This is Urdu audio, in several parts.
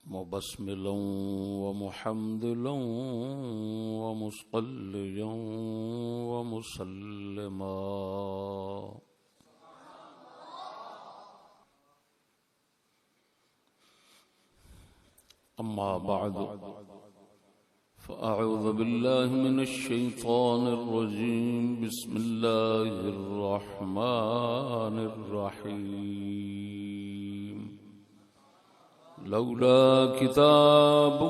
مبسملا ومحمدلا ومصليا ومسلما أما بعد فأعوذ بالله من الشيطان الرجيم بسم الله الرحمن الرحيم لولا كتاب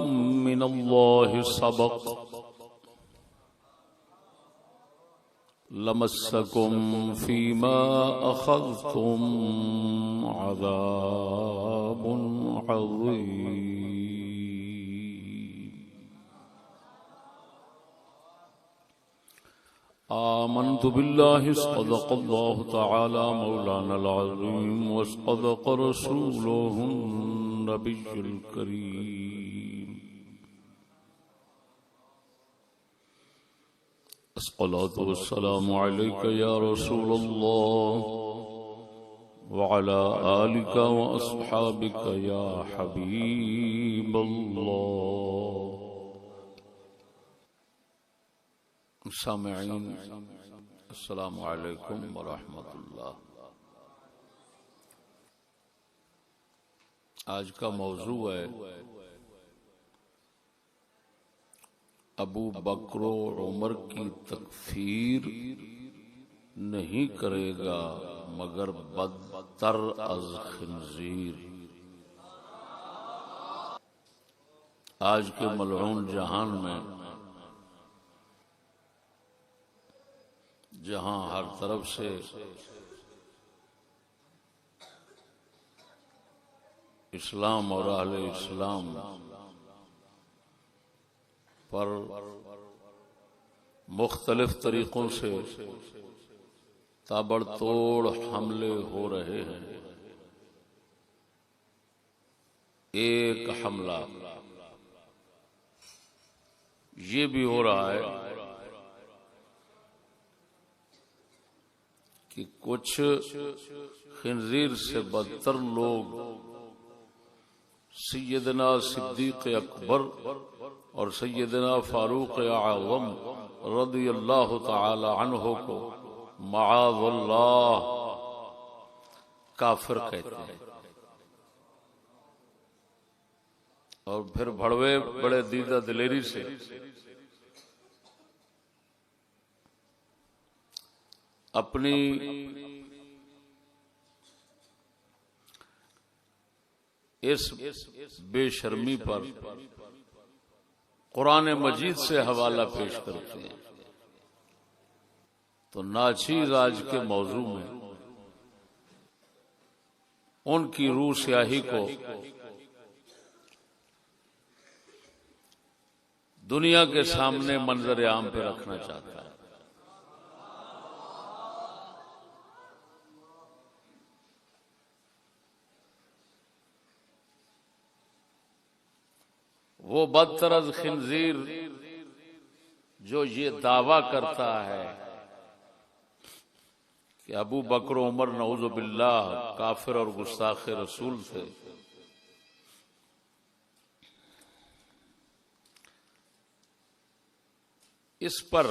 من الله سبق لمسكم فيما أخذتم عذاب عظيم آمنت بالله صدق الله تعالى مولانا العظيم وصدق رسوله النبي الكريم الصلاة والسلام عليك يا رسول الله وعلى آلك وأصحابك يا حبيب الله. سامعین السلام علیکم ورحمۃ اللہ. آج کا موضوع ہے ابو بکر و عمر کی تکفیر نہیں کرے گا مگر بدتر از خنزیر. آج کے ملعون جہان میں جہاں ہر طرف سے اسلام اور اہل اسلام پر مختلف طریقوں سے تابڑ توڑ حملے ہو رہے ہیں. ایک حملہ یہ بھی ہو رہا ہے کہ کچھ خنزیر سے بدتر لوگ سیدنا صدیق اکبر اور سیدنا فاروق اعظم رضی اللہ تعالی عنہ کو معاذ اللہ کافر کہتے ہیں، اور پھر بھڑوے بڑے دیدہ دلیری سے اپنی اس بے شرمی پر قرآن مجید سے حوالہ پیش کرتے ہیں. تو ناچیز آج کے موضوع میں ان کی روح سیاہی کو دنیا کے سامنے منظر عام پہ رکھنا چاہتا ہے. وہ بدتر از خنزیر جو یہ دعویٰ کرتا ہے کہ ابو بکر و عمر نعوذ باللہ کافر اور گستاخ رسول تھے، اس پر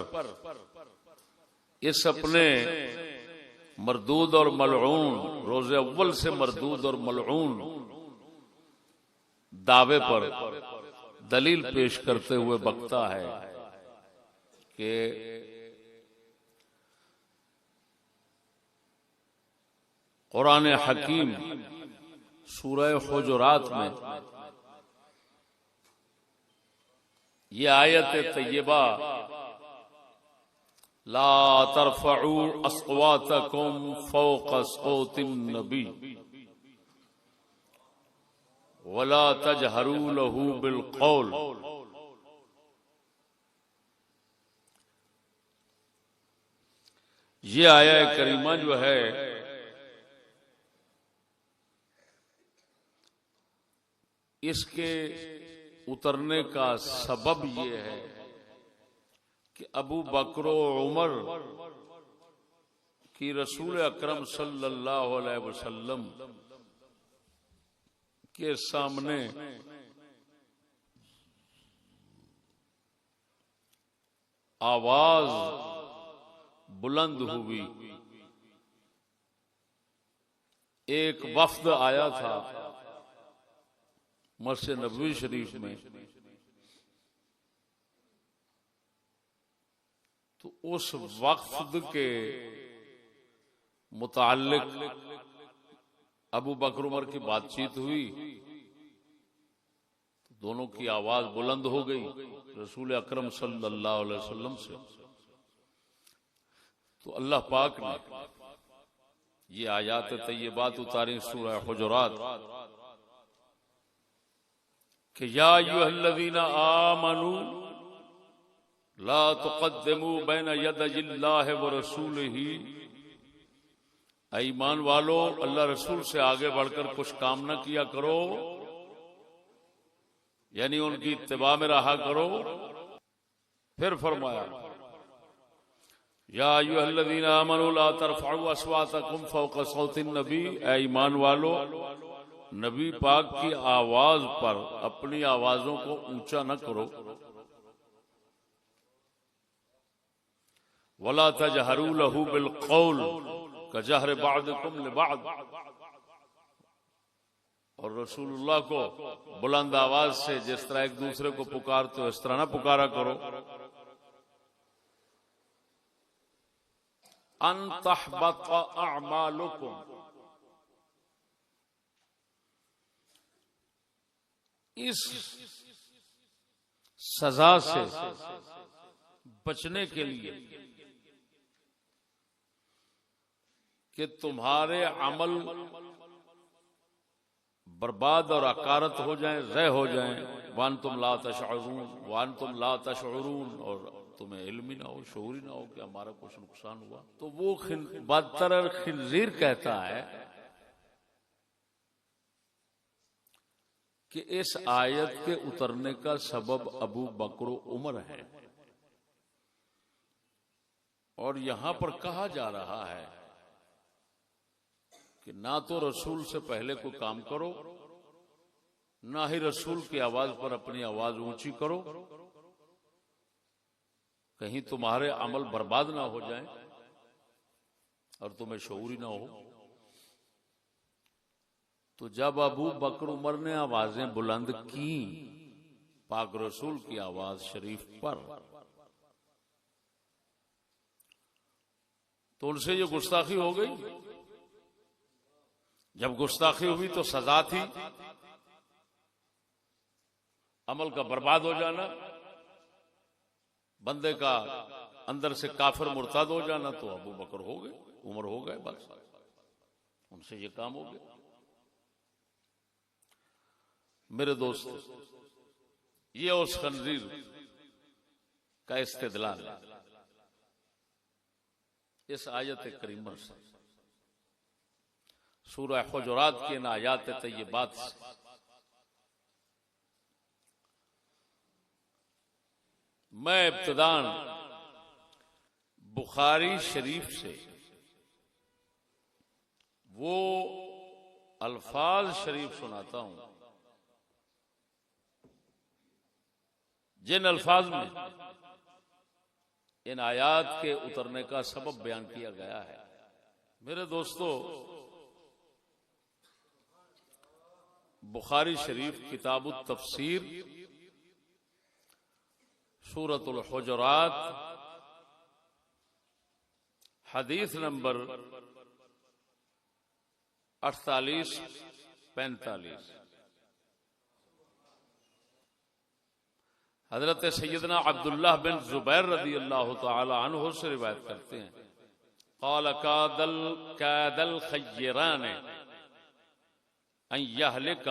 اس اپنے مردود اور ملعون روز اول سے مردود اور ملعون دعوے پر دلیل پیش کرتے ہوئے بکتا ہے کہ قرآن حکیم سورہ حجرات میں یہ آیت طیبہ لا ترفعوا اصواتکم فوق صوت النبی ولا تجہروا له بالقول، یہ آیہ کریمہ جو ہے اس کے اترنے کا سبب یہ ہے کہ ابو بکر و عمر کی رسول اکرم صلی اللہ علیہ وسلم کے سامنے آواز بلند ہوئی. ایک وفد آیا تھا مسجد نبوی شریف میں، تو اس وفد کے متعلق ابو بکر عمر کی بات چیت ہوئی، دونوں کی آواز بلند ہو گئی رسول اکرم صلی اللہ علیہ وسلم سے. تو اللہ پاک نے یہ آیات طیبات اتاری سورہ حجرات کہ یا ایھا الذین آمنوا لا تقدموا بین یدی اللہ ورسولہ، اے ایمان والو اللہ رسول سے آگے بڑھ کر کچھ کام نہ کیا کرو، یعنی ان کی اتباع میں رہا کرو. پھر فرمایا یا ایھا الذین آمنوا لا ترفعوا اصواتکم فوق صوت النبی، اے ایمان والو نبی پاک کی آواز پر اپنی آوازوں کو اونچا نہ کرو. ولا تجہروا لہ بالقول کجہر بعضکم لبعض، اور رسول اللہ کو بلند آواز سے جس طرح ایک دوسرے کو پکارتے ہو اس طرح نہ پکارا کرو. ان تحبط اعمالکم، اس سزا سے بچنے کے لیے کہ تمہارے عمل برباد اور اکارت ہو جائیں، ضائع ہو جائیں. وانتم لا تشعرون، اور تمہیں علم ہی نہ ہو، شعور ہی نہ ہو کہ ہمارا کچھ نقصان ہوا. تو وہ بدتر خنزیر کہتا ہے کہ اس آیت کے اترنے کا سبب ابو بکر و عمر ہے، اور یہاں پر کہا جا رہا ہے کہ نہ تو رسول سے پہلے کوئی کام کرو، نہ ہی رسول کی آواز پر اپنی آواز اونچی کرو، کہیں تمہارے عمل برباد نہ ہو جائیں اور تمہیں شعور ہی نہ ہو. تو جب ابو بکر عمر نے آوازیں بلند کی پاک رسول کی آواز شریف پر، تو ان سے یہ گستاخی ہو گئی. جب گستاخی ہوئی تو سزا تھی عمل کا برباد ہو جانا، بندے کا اندر سے کافر مرتد ہو جانا. تو ابو بکر ہو گئے، عمر ہو گئے، بس ان سے یہ کام ہو گیا. میرے دوست، یہ اس خنزیر کا استدلال ہے اس آیت کریمہ سے، سورہ حجرات کی ان آیات طیبات سے. میں ابتداً بخاری شریف سے وہ الفاظ شریف سناتا ہوں جن الفاظ میں ان آیات کے اترنے کا سبب بیان کیا گیا ہے. میرے دوستو، بخاری شریف کتاب التفسیر سورۃ الحجرات حدیث نمبر 48-45 حضرت سیدنا عبداللہ بن زبیر رضی اللہ تعالی عنہ سے روایت کرتے ہیں، قال کاد الخیران ان یہلک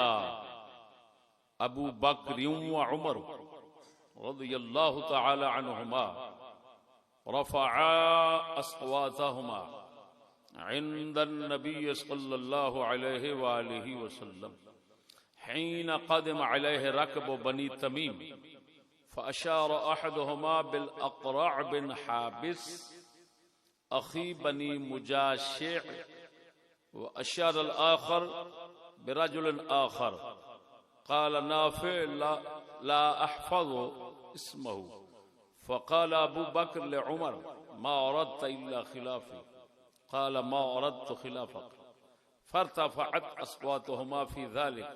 ابو بکر و عمر رضی اللہ تعالی عنہما رفعا اصواتہما عند النبی صلی اللہ علیہ وآلہ وسلم حین قدم علیہ رکب بنی تمیم فأشار احدہما بالاقرع بن حابس اخی بنی مجاشع واشار الاخر برجل آخر. قال نافع لا احفظ اسمه فقال ابو بکر لعمر ما اردت الا خلافی قال ما اردت خلافك فارتفعت اصواتهما في ذلك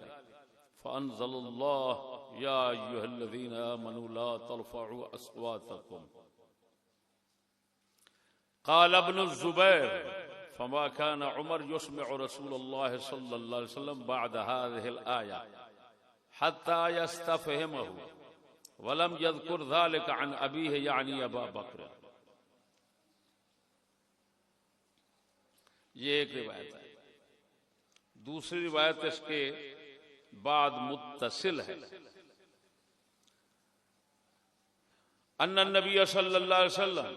فانزل الله يا ايها الذين امنوا لا ترفعوا اصواتكم. قال ابن الزبير فما كان عمر يسمع رسول الله صلى الله عليه وسلم بعد هذه الآية حتى يستفهمه ولم يذكر ذلك عن أبيه يعني أبا بکر. یہ ایک روایت ہے. دوسری روایت اس کے بعد متصل ہے. ان النبی صلی اللہ علیہ وسلم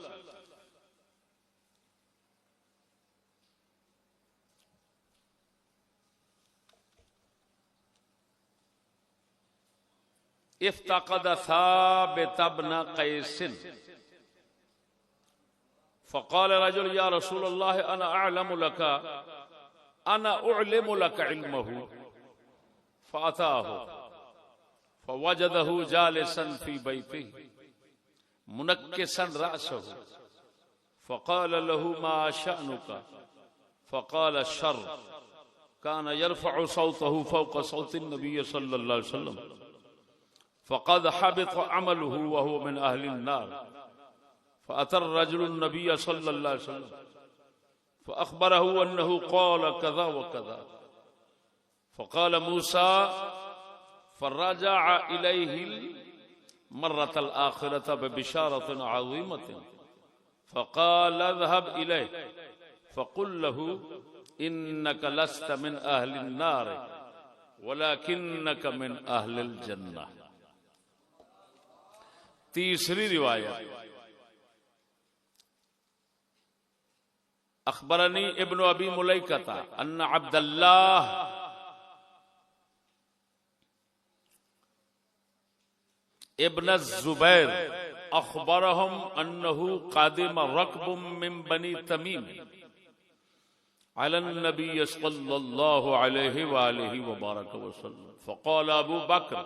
افتقد ثابت بن قیس فقال رجل یا رسول اللہ انا اعلم لك علمه فاتاه فوجده جالسا في بيته منكسا رأسه فقال له ما شأنك فقال الشر كان يرفع صوته فوق صوت النبي صلى الله عليه وسلم فقد حبط عمله وهو من أهل النار. فأتى الرجل النبي صلى الله عليه وسلم فأخبره أنه قال كذا وكذا فقال موسى فرجع إليه المرة الآخرة ببشارة عظيمة فقال اذهب إليه فقل له إنك لست من أهل النار ولكنك من أهل الجنة. تیسری روایت اخبرنی ابن ابی ملیکہ ان عبد اللہ ابن الزبیر اخبرهم انه قادم ركب من بني تمیم على النبي صلى الله عليه وآله وبارك وسلم فقال ابو بکر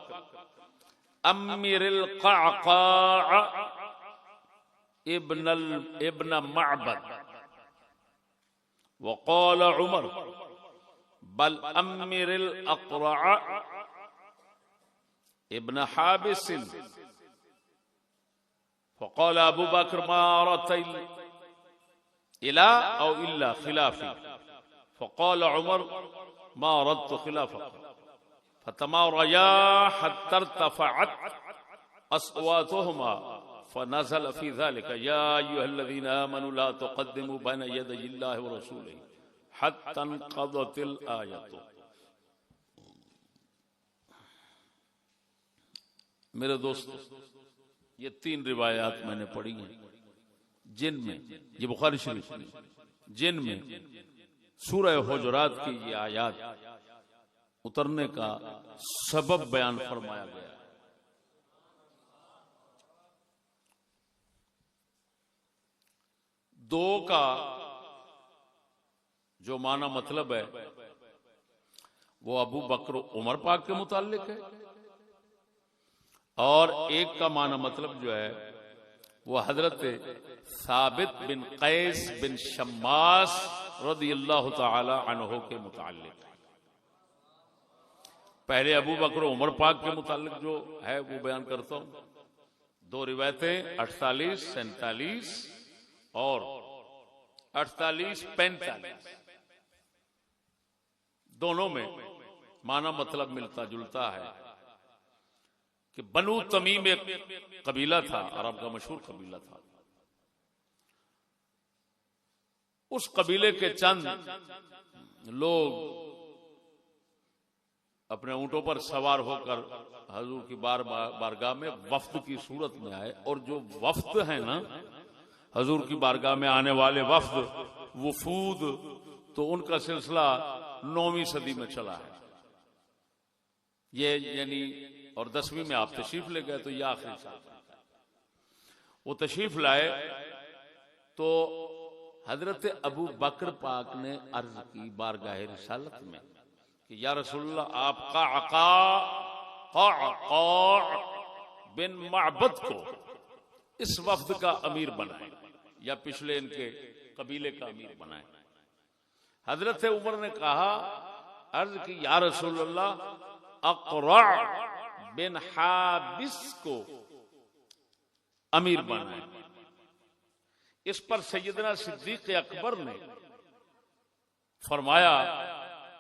امیر القعقاع ابن معبد وقال عمر بل امیر الاقرع ابن حابس فقال ابو بکر ما اردت الى او الا خلافی فقال عمر ما اردت خلافك فتماريا حتى ارتفعت أصواتهما فنزل في ذلك يا أيها الذين آمنوا لا تقدموا بين يدي الله ورسوله حتى انقضت الآية. میرے دوست یہ تین روایات میں نے پڑھی ہیں جن میں یہ بخاری شریف میں جن میں سورہ حجرات کی یہ آیات اترنے کا سبب بیان فرمایا گیا. دو کا جو معنی مطلب ہے وہ ابو بکر عمر پاک کے متعلق ہے اور ایک کا معنی مطلب جو ہے وہ حضرت ثابت بن قیس بن شماس رضی اللہ تعالی عنہ کے متعلق ہے. پہلے ابو بکر عمر پاک کے متعلق جو ہے وہ بیان کرتا ہوں. دو روایتیں 48 47 اور 48 45 دونوں میں معنی مطلب ملتا جلتا ہے کہ بنو تمیم ایک قبیلہ تھا، عرب کا مشہور قبیلہ تھا. اس قبیلے کے چند لوگ اپنے اونٹوں پر سوار ہو کر حضور کی بارگاہ میں وفد کی صورت میں آئے، اور جو وفد ہیں نا حضور کی بارگاہ میں آنے والے وفد وفود، تو ان کا سلسلہ 9ویں صدی میں چلا ہے. یہ یعنی اور 10ویں میں آپ تشریف لے گئے تو یہ آخری سال وہ تشریف لائے تو حضرت ابو بکر پاک نے عرض کی بارگاہ رسالت میں کہ یا رسول اللہ آپ قعقاع بن معبد کو اس وفد کا امیر بنائیں یا پچھلے ان کے قبیلے کا امیر بنائیں۔ حضرت عمر نے کہا، عرض کی یا رسول اللہ، اقرع بن حابس کو امیر بنائیں۔ اس پر سیدنا صدیق اکبر نے فرمایا،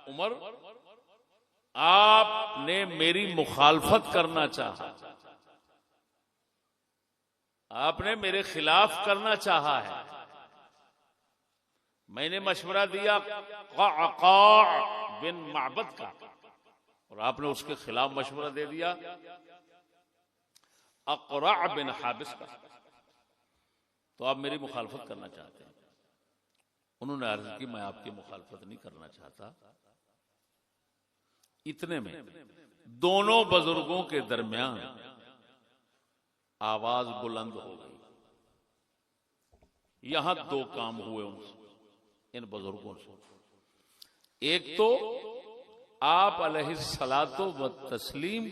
عمر آپ نے میری مخالفت کرنا چاہا، آپ نے میرے خلاف کرنا چاہا ہے، میں نے مشورہ دیا قعقاع بن معبد کا اور آپ نے اس کے خلاف مشورہ دے دیا اقرع بن حابس کا، تو آپ میری مخالفت کرنا چاہتے ہیں۔ انہوں نے عرض کی میں آپ کی مخالفت نہیں کرنا چاہتا۔ اتنے میں دونوں بزرگوں کے درمیان آواز بلند ہو گئی۔ یہاں دو کام ہوئے ان بزرگوں سے، ایک تو آپ علیہ الصلاۃ والتسلیم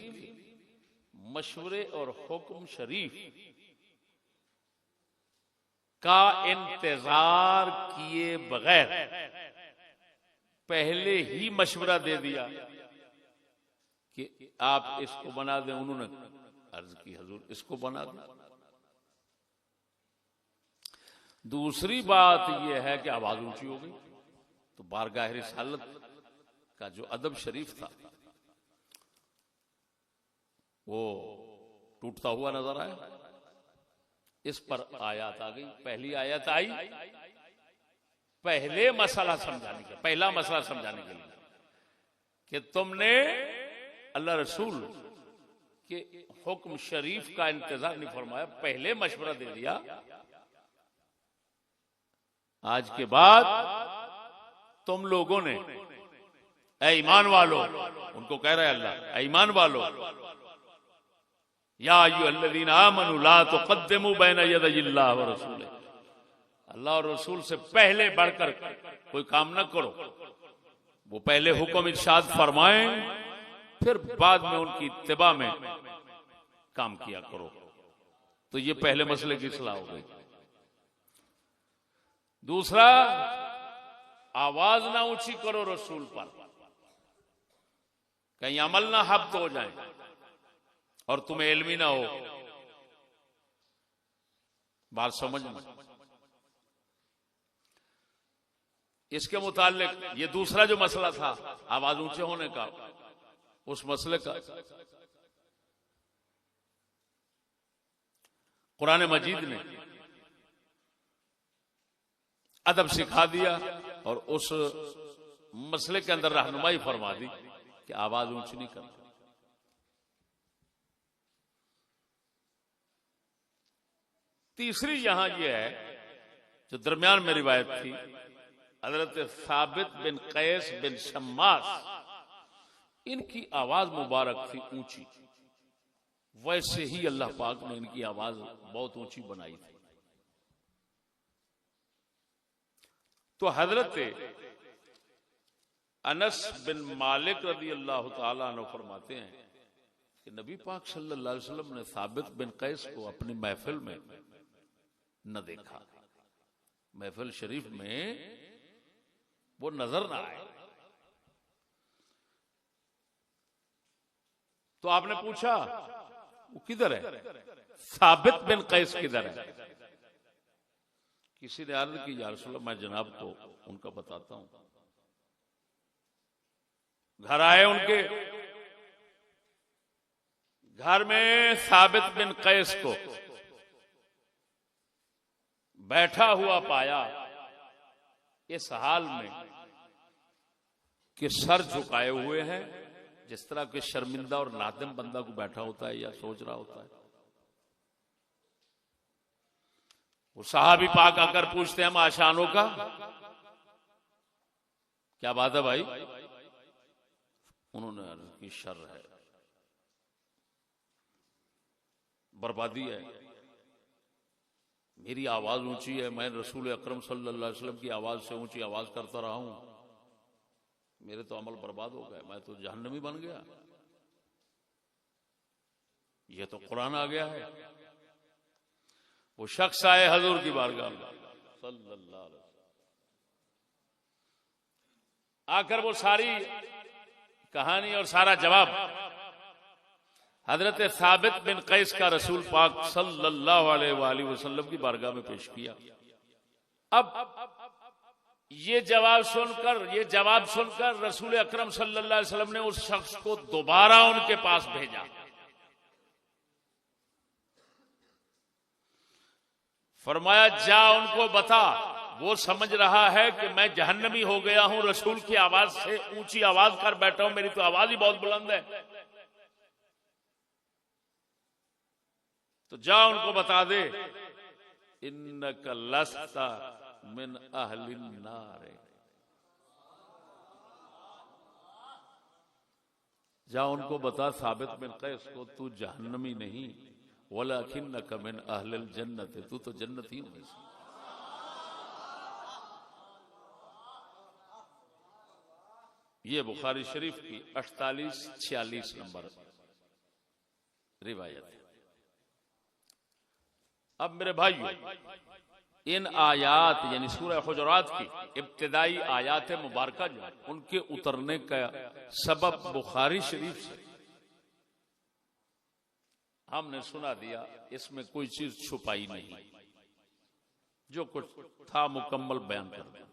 مشورے اور حکم شریف کا انتظار کیے بغیر پہلے ہی مشورہ دے دیا کہ آپ اس کو بنا دیں۔ انہوں نے عرض کی حضور اس کو بنا دیں۔ دوسری بات یہ ہے کہ آواز اونچی ہو گئی تو بارگاہ رسالت کا جو ادب شریف تھا وہ ٹوٹتا ہوا نظر آیا۔ اس پر آیات آ گئی۔ پہلی آیت آئی پہلا مسئلہ سمجھانے کے لیے کہ تم نے اللہ رسول کے حکم شریف کا انتظار نہیں فرمایا، پہلے مشورہ دے دیا۔ آج کے بعد تم لوگوں نے، اے ایمان والو، ان کو کہہ رہے اللہ، اے ایمان والو، یا ایھا الذین آمنوا لا تقدموا بین یدی اللہ ورسولہ، اللہ اور رسول سے پہلے بڑھ کر کوئی کام نہ کرو۔ وہ پہلے حکم ارشاد فرمائیں، پھر بعد میں ان کی اتباع میں کام کیا کرو۔ تو یہ پہلے مسئلے کی اصلاح ہو گئی۔ دوسرا، آواز نہ اونچی کرو رسول پر، کہیں عمل نہ حبط ہو جائیں اور تمہیں علم ہی نہ ہو۔ بات سمجھنا۔ اس کے متعلق یہ دوسرا جو مسئلہ تھا آواز اونچے ہونے کا، اس مسئلے کا قرآن مجید نے ادب سکھا دیا اور اس مسئلے کے اندر رہنمائی فرما دی کہ آواز اونچی نہیں کرنا۔ تیسری یہاں یہ ہے جو درمیان میں روایت تھی، حضرت ثابت بن قیس بن شماس، ان کی آواز مبارک تھی اونچی، ویسے ہی اللہ پاک نے ان کی آواز بہت اونچی بنائی تھی۔ تو حضرت انس بن مالک رضی اللہ تعالی عنہ فرماتے ہیں کہ نبی پاک صلی اللہ علیہ وسلم نے ثابت بن قیس کو اپنی محفل میں نہ دیکھا، محفل شریف میں وہ نظر نہ آئے۔ تو آپ نے پوچھا وہ کدھر ہے، ثابت بن قیس کدھر ہے؟ کسی نے عرض کی یا رسول اللہ میں جناب کو ان کا بتاتا ہوں۔ گھر آئے، ان کے گھر میں ثابت بن قیس کو بیٹھا ہوا پایا اس حال میں کہ سر جھکائے ہوئے ہیں، جس طرح کہ شرمندہ اور نادم بندہ کو بیٹھا ہوتا ہے یا سوچ رہا ہوتا ہے۔ وہ صحابی پاک آ کر پوچھتے ہیں معاشانوں کا، کیا بات ہے بھائی؟ انہوں نے عرض کی شر ہے، بربادی ہے، میری آواز اونچی ہے، میں رسول اکرم صلی اللہ علیہ وسلم کی آواز سے اونچی آواز کرتا رہا ہوں، میرے تو عمل برباد ہو گئے، میں تو جہنمی بن گیا، یہ تو قرآن آ گیا ہے۔ وہ شخص آئے حضور کی بارگاہ میں صلی اللہ علیہ وسلم، آ کر وہ ساری کہانی اور سارا جواب حضرت ثابت بن قیس کا رسول پاک صلی اللہ علیہ وآلہ وسلم کی بارگاہ میں پیش کیا۔ اب یہ جواب سن کر رسول اکرم صلی اللہ علیہ وسلم نے اس شخص کو دوبارہ ان کے پاس بھیجا، فرمایا جا ان کو بتا، وہ سمجھ رہا ہے کہ میں جہنمی ہو گیا ہوں، رسول کی آواز سے اونچی آواز کر بیٹھا ہوں، میری تو آواز ہی بہت بلند ہے، تو جا ان کو بتا دے انک لست من اہل النار، جا ان کو بتا ثابت بن قیس کو تو جہنمی نہیں، ولیکنک من اہل الجنت، تو تو جنتی ہوں۔ یہ بخاری شریف کی 48-46 نمبر روایت ہے۔ اب میرے بھائیو، ان آیات یعنی سورہ حجرات کی ابتدائی آیات مبارکہ جو ان کے اترنے کا سبب بخاری شریف سے ہم نے سنا دیا، اس میں کوئی چیز چھپائی نہیں، جو کچھ تھا مکمل بیان کر دیا۔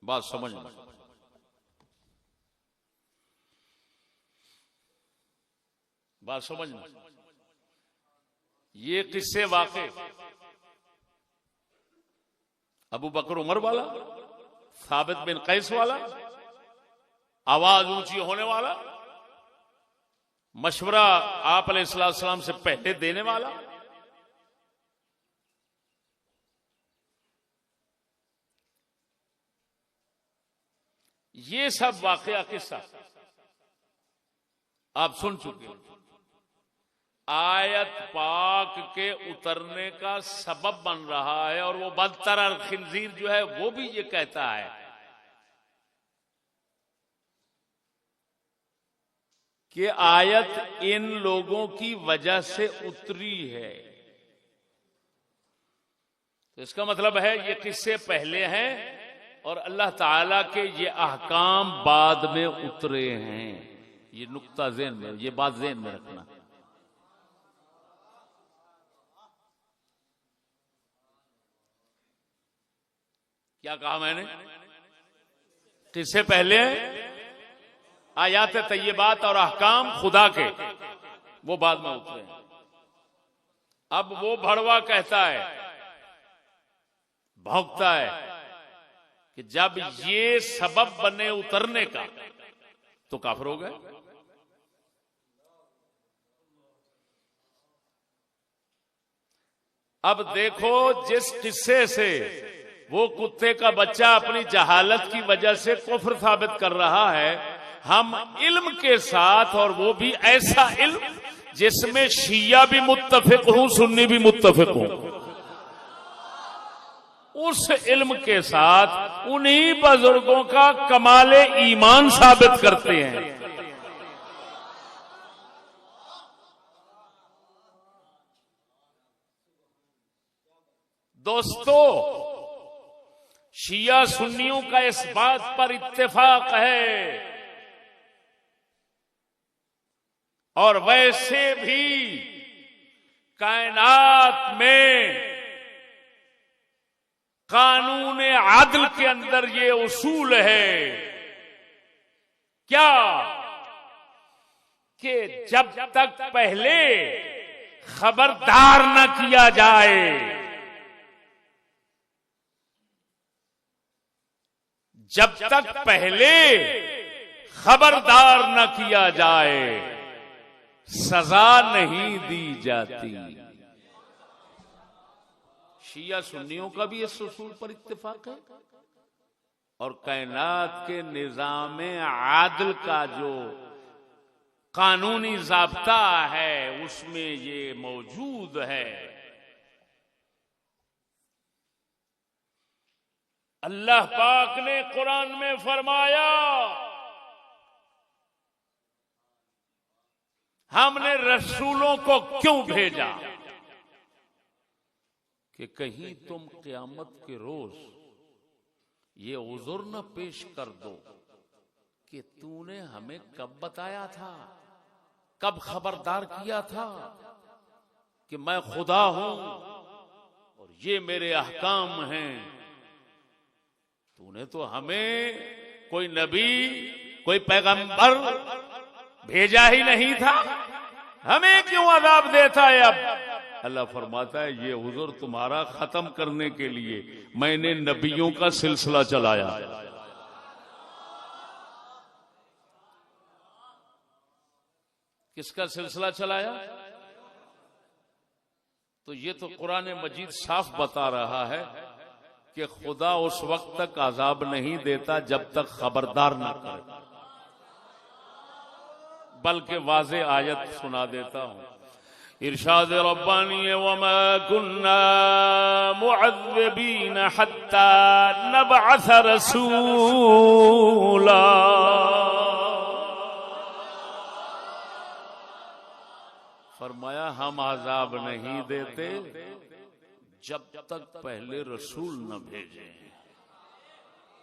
بات سمجھنا، بات سمجھنا، یہ قصے واقع ابو بکر عمر والا، ثابت بن قیس والا، آواز اونچی ہونے والا، مشورہ آپ علیہ السلام سے پہلے دینے والا، یہ سب واقعہ قصہ آپ سن چکے ہیں۔ آیت پاک کے اترنے کا سبب بن رہا ہے، اور وہ بدتر خنزیر جو ہے وہ بھی یہ کہتا ہے کہ آیت ان لوگوں کی وجہ سے اتری ہے، تو اس کا مطلب ہے یہ قصے پہلے ہیں اور اللہ تعالی کے یہ احکام بعد میں اترے ہیں۔ یہ نقطہ ذہن میں، یہ بات ذہن میں رکھنا۔ کیا کہا میں نے؟ قصے پہلے ہیں، آیات طیبات اور احکام خدا کے وہ بعد میں اترے ہیں۔ اب وہ بھڑوا کہتا ہے، بھونکتا ہے کہ جب یہ سبب بنے اترنے کا تو کافر ہو گئے۔ اب دیکھو، جس قصے سے وہ کتے کا بچہ اپنی جہالت کی وجہ سے کفر ثابت کر رہا ہے، ہم علم کے ساتھ، اور وہ بھی ایسا علم جس میں شیعہ بھی متفق ہوں سنی بھی متفق ہوں، اس علم کے ساتھ انہی بزرگوں کا کمال ایمان ثابت کرتے ہیں۔ دوستو، شیعہ سنیوں کا اس بات پر اتفاق ہے، اور ویسے بھی کائنات میں قانون عدل کے اندر یہ اصول ہے کیا کہ جب تک پہلے خبردار نہ کیا جائے، جب تک پہلے خبردار نہ کیا جائے سزا نہیں دی جاتی۔ شیعہ سنیوں کا بھی اس اصول پر اتفاق ہے، اور کائنات کے نظام عادل کا جو قانونی ضابطہ ہے اس میں یہ موجود ہے۔ اللہ پاک نے قرآن میں فرمایا، ہم نے رسولوں کو کیوں بھیجا؟ کہ کہیں تم قیامت کے روز یہ عذر نہ پیش کر دو کہ تو نے ہمیں کب بتایا تھا، کب خبردار کیا تھا کہ میں خدا ہوں اور یہ میرے احکام ہیں. تو نے تو ہمیں کوئی نبی کوئی پیغمبر بھیجا ہی نہیں تھا، ہمیں کیوں عذاب دیتا ہے اب؟ اللہ فرماتا ہے یہ عذر تمہارا ختم کرنے کے لیے میں نے نبیوں کا سلسلہ چلایا. کس کا سلسلہ چلایا؟ تو یہ تو قرآن مجید صاف بتا رہا ہے کہ خدا اس وقت تک عذاب نہیں دیتا جب تک خبردار نہ کرے، بلکہ واضح آیت سنا دیتا ہوں. ارشاد ربانی وما كنا معذبین حتی نبعث رسولا. فرمایا ہم عذاب نہیں دیتے جب تک پہلے رسول نہ بھیجیں،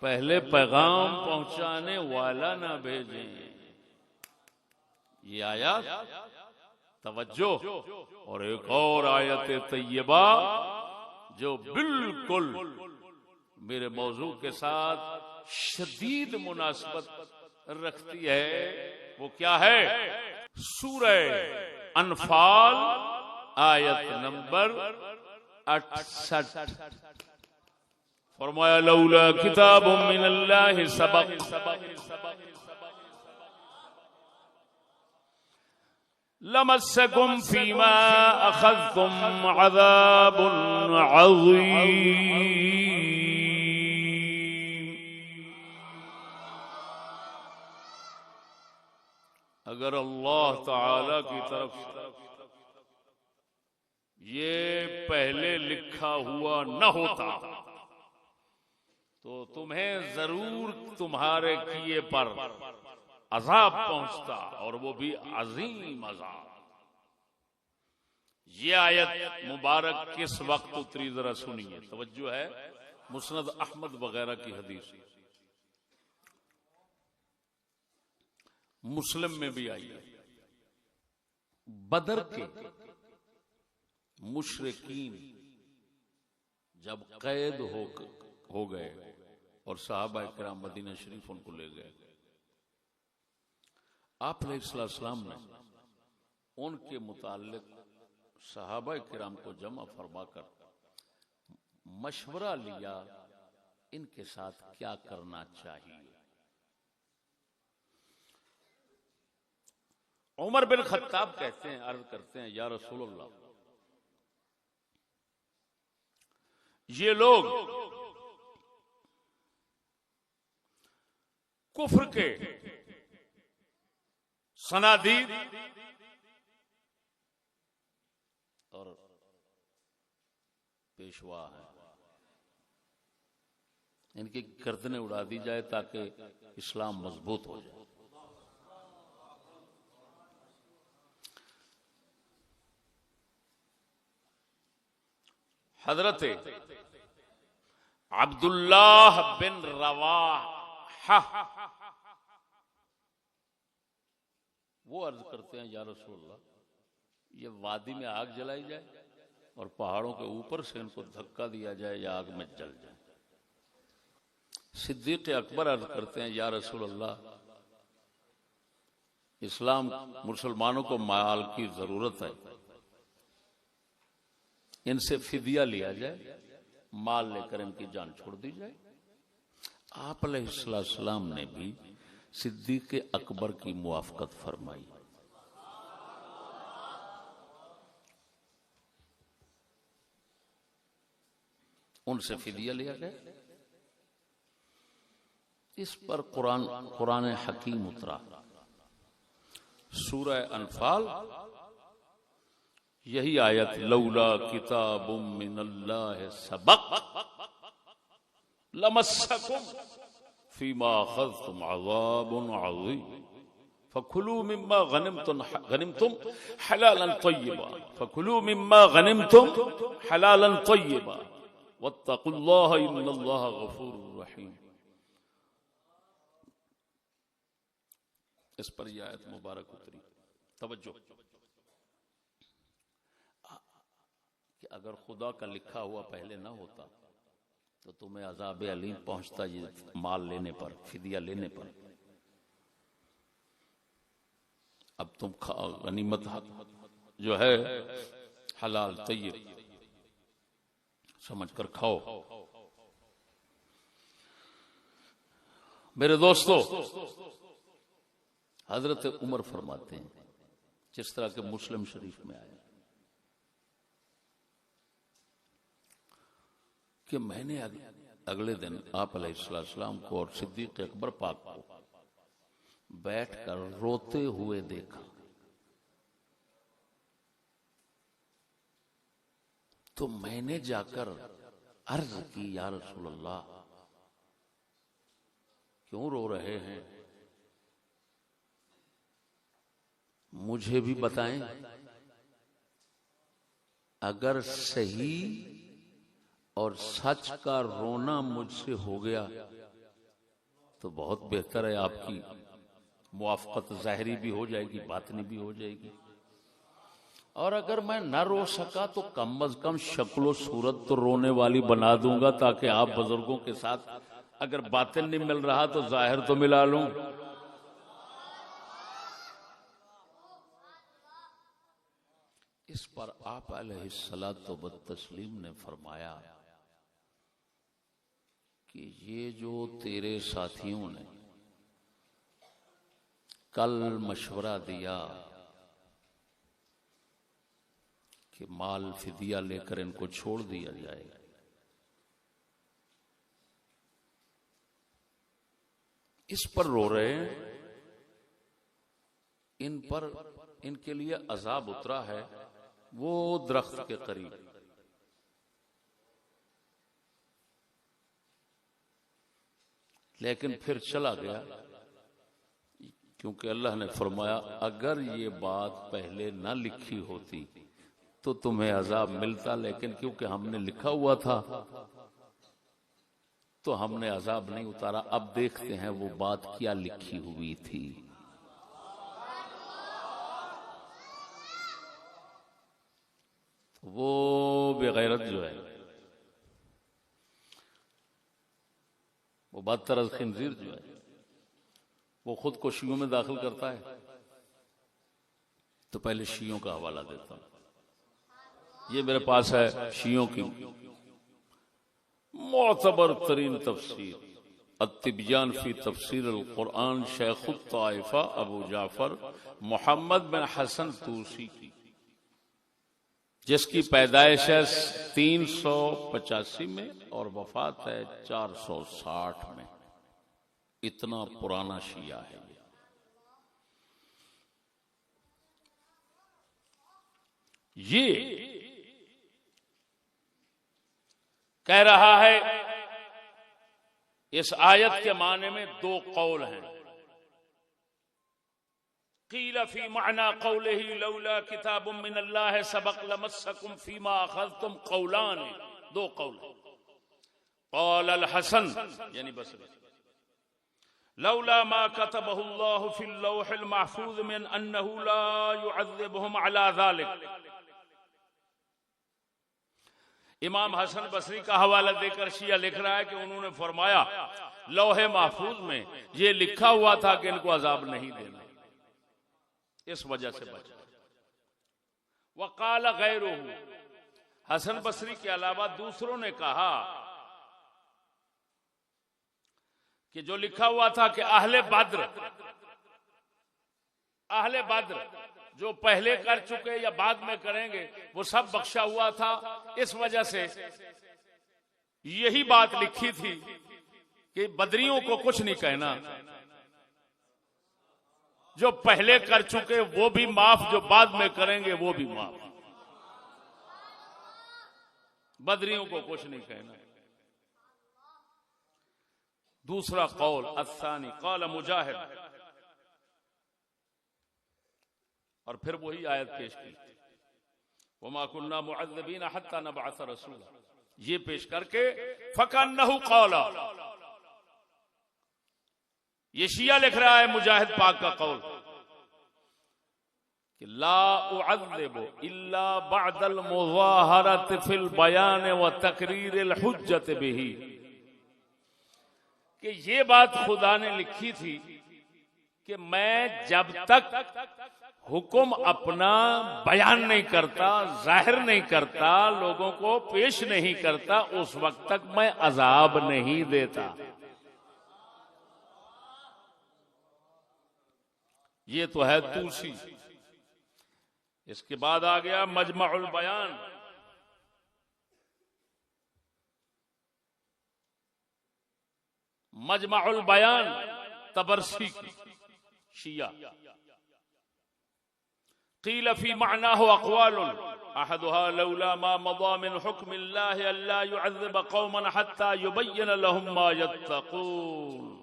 پہلے پیغام پہنچانے والا نہ بھیجیں. یہ آیات توجہ. اور ایک اور آیت طیبہ جو بالکل میرے موضوع کے ساتھ شدید مناسبت رکھتی ہے، وہ کیا ہے؟ سورہ انفال آیت نمبر 68. فرمایا لولا کتاب من اللہ سبق لمسکم فیما اخذتم عذاب عظیم. اگر اللہ تعالی کی طرف یہ پہلے لکھا ہوا نہ ہوتا تو تمہیں ضرور تمہارے کیے پر عذاب پہنچتا، اور وہ بھی عظیم عذاب. یہ آیت مبارک کس وقت اتری ذرا سنیے، توجہ ہے. مسند احمد وغیرہ کی حدیث، مسلم میں بھی آئی ہے. بدر کے مشرکین جب قید ہو گئے اور صحابہ کرام مدینہ شریف ان کو لے گئے، آپ علیہ السلام نے ان کے متعلق صحابہ کرام کو جمع فرما کر مشورہ لیا ان کے ساتھ کیا کرنا چاہیے. عمر بن خطاب کہتے ہیں، عرض کرتے ہیں یا رسول اللہ، یہ لوگ کفر کے صنادید اور پیشوا ہیں، ان کی گردنیں اڑا دی جائے تاکہ اسلام مضبوط ہو جائے. حضرت عبداللہ بن رواحہ وہ عرض کرتے ہیں یا رسول اللہ، یہ وادی میں آگ جلائی جائے اور پہاڑوں کے اوپر سے ان کو دھکا دیا جائے یا آگ میں جل جائے. صدیق اکبر عرض کرتے ہیں یا رسول اللہ، اسلام مسلمانوں کو مال کی ضرورت ہے، ان سے فدیہ لیا جائے، مال لے کر ان کی جان چھوڑ دی جائے. آپ علیہ السلام نے بھی صدیق اکبر کی موافقت فرمائی. ان سے فدیہ لیا گیا. اس پر قرآن حکیم اترا. سورہ انفال یہی آیت لولا کتاب من اللہ سبق لمسکم فیما اخذتم عذاب عظیم فَكُلُوا مِمَّا غَنِمْتُمْ حَلَالًا طَيِّبًا فَكُلُوا مِمَّا غَنِمْتُمْ حَلَالًا طَيِّبًا وَاتَّقُوا اللَّهَ إِنَّ اللَّهَ غَفُورٌ رَحِيمٌ. اس پر یہ آیت مبارک اتری. توجہ کہ اگر خدا کا لکھا ہوا پہلے نہ ہوتا تو تمہیں عذاب علیم پہنچتا یہ مال لینے پر، فدیہ لینے پر. اب تم غنیمت جو ہے حلال طیب سمجھ کر کھاؤ. میرے دوستو، حضرت عمر فرماتے ہیں جس طرح کہ مسلم شریف میں آیا کہ میں نے اگلے دن آپ علیہ السلام کو اور صدیق اکبر پاک کو بیٹھ کر روتے ہوئے دیکھا. تو میں نے جا کر عرض کی یا رسول اللہ کیوں رو رہے ہیں؟ مجھے بھی بتائیں. اگر صحیح اور سچ کا رونا مجھ سے ہو گیا تو بہت بہتر ہے، آپ کی موافقت ظاہری بھی ہو جائے گی، باطنی بھی ہو جائے گی. اور اگر میں نہ رو سکا تو کم از کم شکل و صورت تو رونے والی بنا دوں گا، تاکہ آپ بزرگوں کے ساتھ اگر باطن نہیں مل رہا تو ظاہر تو ملا لوں. اس پر آپ علیہ الصلوۃ والتسلیم نے فرمایا کہ یہ جو تیرے ساتھیوں نے کل مشورہ دیا کہ مال فدیہ لے کر ان کو چھوڑ دیا جائے، اس پر رو رہے ہیں. ان پر ان کے لیے عذاب اترا ہے وہ درخت کے قریب. لیکن پھر چلا گیا کیونکہ اللہ نے فرمایا اگر یہ بات پہلے نہ لکھی ہوتی تو تمہیں عذاب ملتا، لیکن کیونکہ ہم نے لکھا ہوا تھا تو ہم نے عذاب نہیں اتارا. اب دیکھتے ہیں وہ بات کیا لکھی ہوئی تھی. وہ بغیرت جو ہے وہ بدتر از خنزیر جو ہے وہ خود کو شیعوں میں داخل کرتا ہے. تو پہلے شیعوں کا حوالہ دیتا ہوں. یہ میرے پاس ہے شیعوں کی معتبر ترین تفسیر التبیان فی تفسیر القرآن شیخ الطائفہ ابو جعفر محمد بن حسن طوسی کی، جس کی پیدائش ہے 385 میں اور وفات ہے 460 میں. اتنا پرانا شیعہ ہے یہ کہہ رہا ہے اس آیت کے معنی میں دو قول ہیں. قیل فی معنی قوله لولا کتاب من اللہ سبق لمسکم فیما اخذتم قولان، دو قول. قال الحسن یعنی بصری لولا ما كتبه الله في اللوح المحفوظ من انه لا يعذبهم على ذلك. امام حسن بصری کا حوالہ دے کر شیعہ لکھ رہا ہے کہ انہوں نے فرمایا لوح محفوظ میں یہ لکھا ہوا تھا کہ ان کو عذاب نہیں دینا، اس وجہ سے بچا. وقال غیرہ، حسن بصری کے علاوہ دوسروں نے کہا کہ جو لکھا ہوا تھا کہ اہل بدر جو پہلے کر چکے یا بعد میں کریں گے وہ سب بخشا ہوا تھا، اس وجہ سے یہی بات لکھی تھی کہ بدریوں کو کچھ نہیں کہنا، جو پہلے کر چکے وہ بھی معاف، جو بعد میں کریں گے وہ بھی معاف. بدریوں کو کچھ نہیں کہنا. دوسرا قول الثانی قال مجاہد اور پھر وہی آیت پیش کی وما كنا معذبين حتى نبعث رسولا، یہ پیش کر کے فكأنه قال، یہ شیعہ لکھ رہا ہے مجاہد پاک کا قول کہ لا اعذب الا بعد المظاہرة في البيان وتقرير الحجة به، کہ یہ بات خدا نے لکھی تھی کہ میں جب تک حکم اپنا بیان نہیں کرتا، ظاہر نہیں کرتا، لوگوں کو پیش نہیں کرتا، اس وقت تک میں عذاب نہیں دیتا۔ یہ تو ہے توسی۔ اس کے بعد آ گیا مجمع البیان، مجمع البیان طبرسی کی شیعہ، قیل فی معناه اقوال احدها لولا ما مضى من حکم الله الا يعذب قوما حتى يبين لهم ما يتقون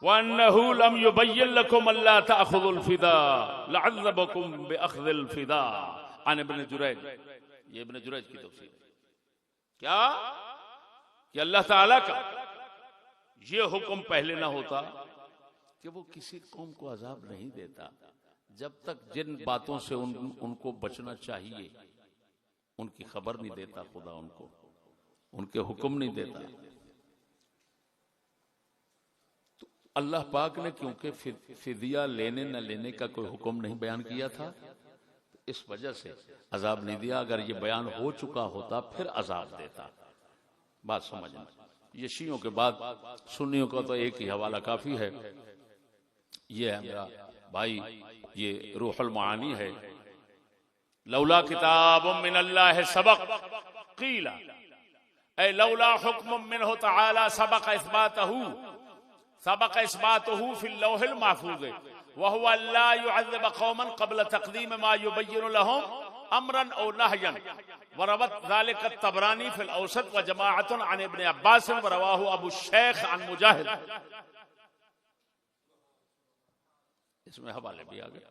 وانه لم يبين لكم الا تاخذوا الفداء لعذبكم باخذ الفداء عن ابن جریج۔ یہ ابن جریج کی تفسیر ہے کیا کہ اللہ تعالی کا یہ حکم پہلے نہ ہوتا کہ وہ کسی قوم کو عذاب نہیں دیتا جب تک جن باتوں سے ان کو بچنا چاہیے ان کی خبر نہیں دیتا، خدا ان کو ان کے حکم نہیں دیتا۔ تو اللہ پاک نے کیونکہ فدیہ لینے نہ لینے کا کوئی حکم نہیں بیان کیا تھا، اس وجہ سے عذاب نہیں دیا۔ اگر یہ بیان ہو چکا ہوتا پھر عذاب دیتا۔ بات سمجھنا۔ یہ شیعوں کے بعد سنیوں کا تو ایک ہی حوالہ کافی ہے، یہ ہے میرا بھائی، یہ روح المعانی ہے۔ لولا کتاب من اللہ سبق قیل اے لولا حکم منہ تعالی سبق اثباتہ فی اللوح المحفوظ وهو لا يعذب قوما قبل تقدیم ما يبین لهم امرا او نهیا، وروت ذلك الطبرانی فی الاوسط وجماعت عن ابن عباس ورواه ابو الشیخ عن مجاہد۔ اس میں حوالے بھی آ گئے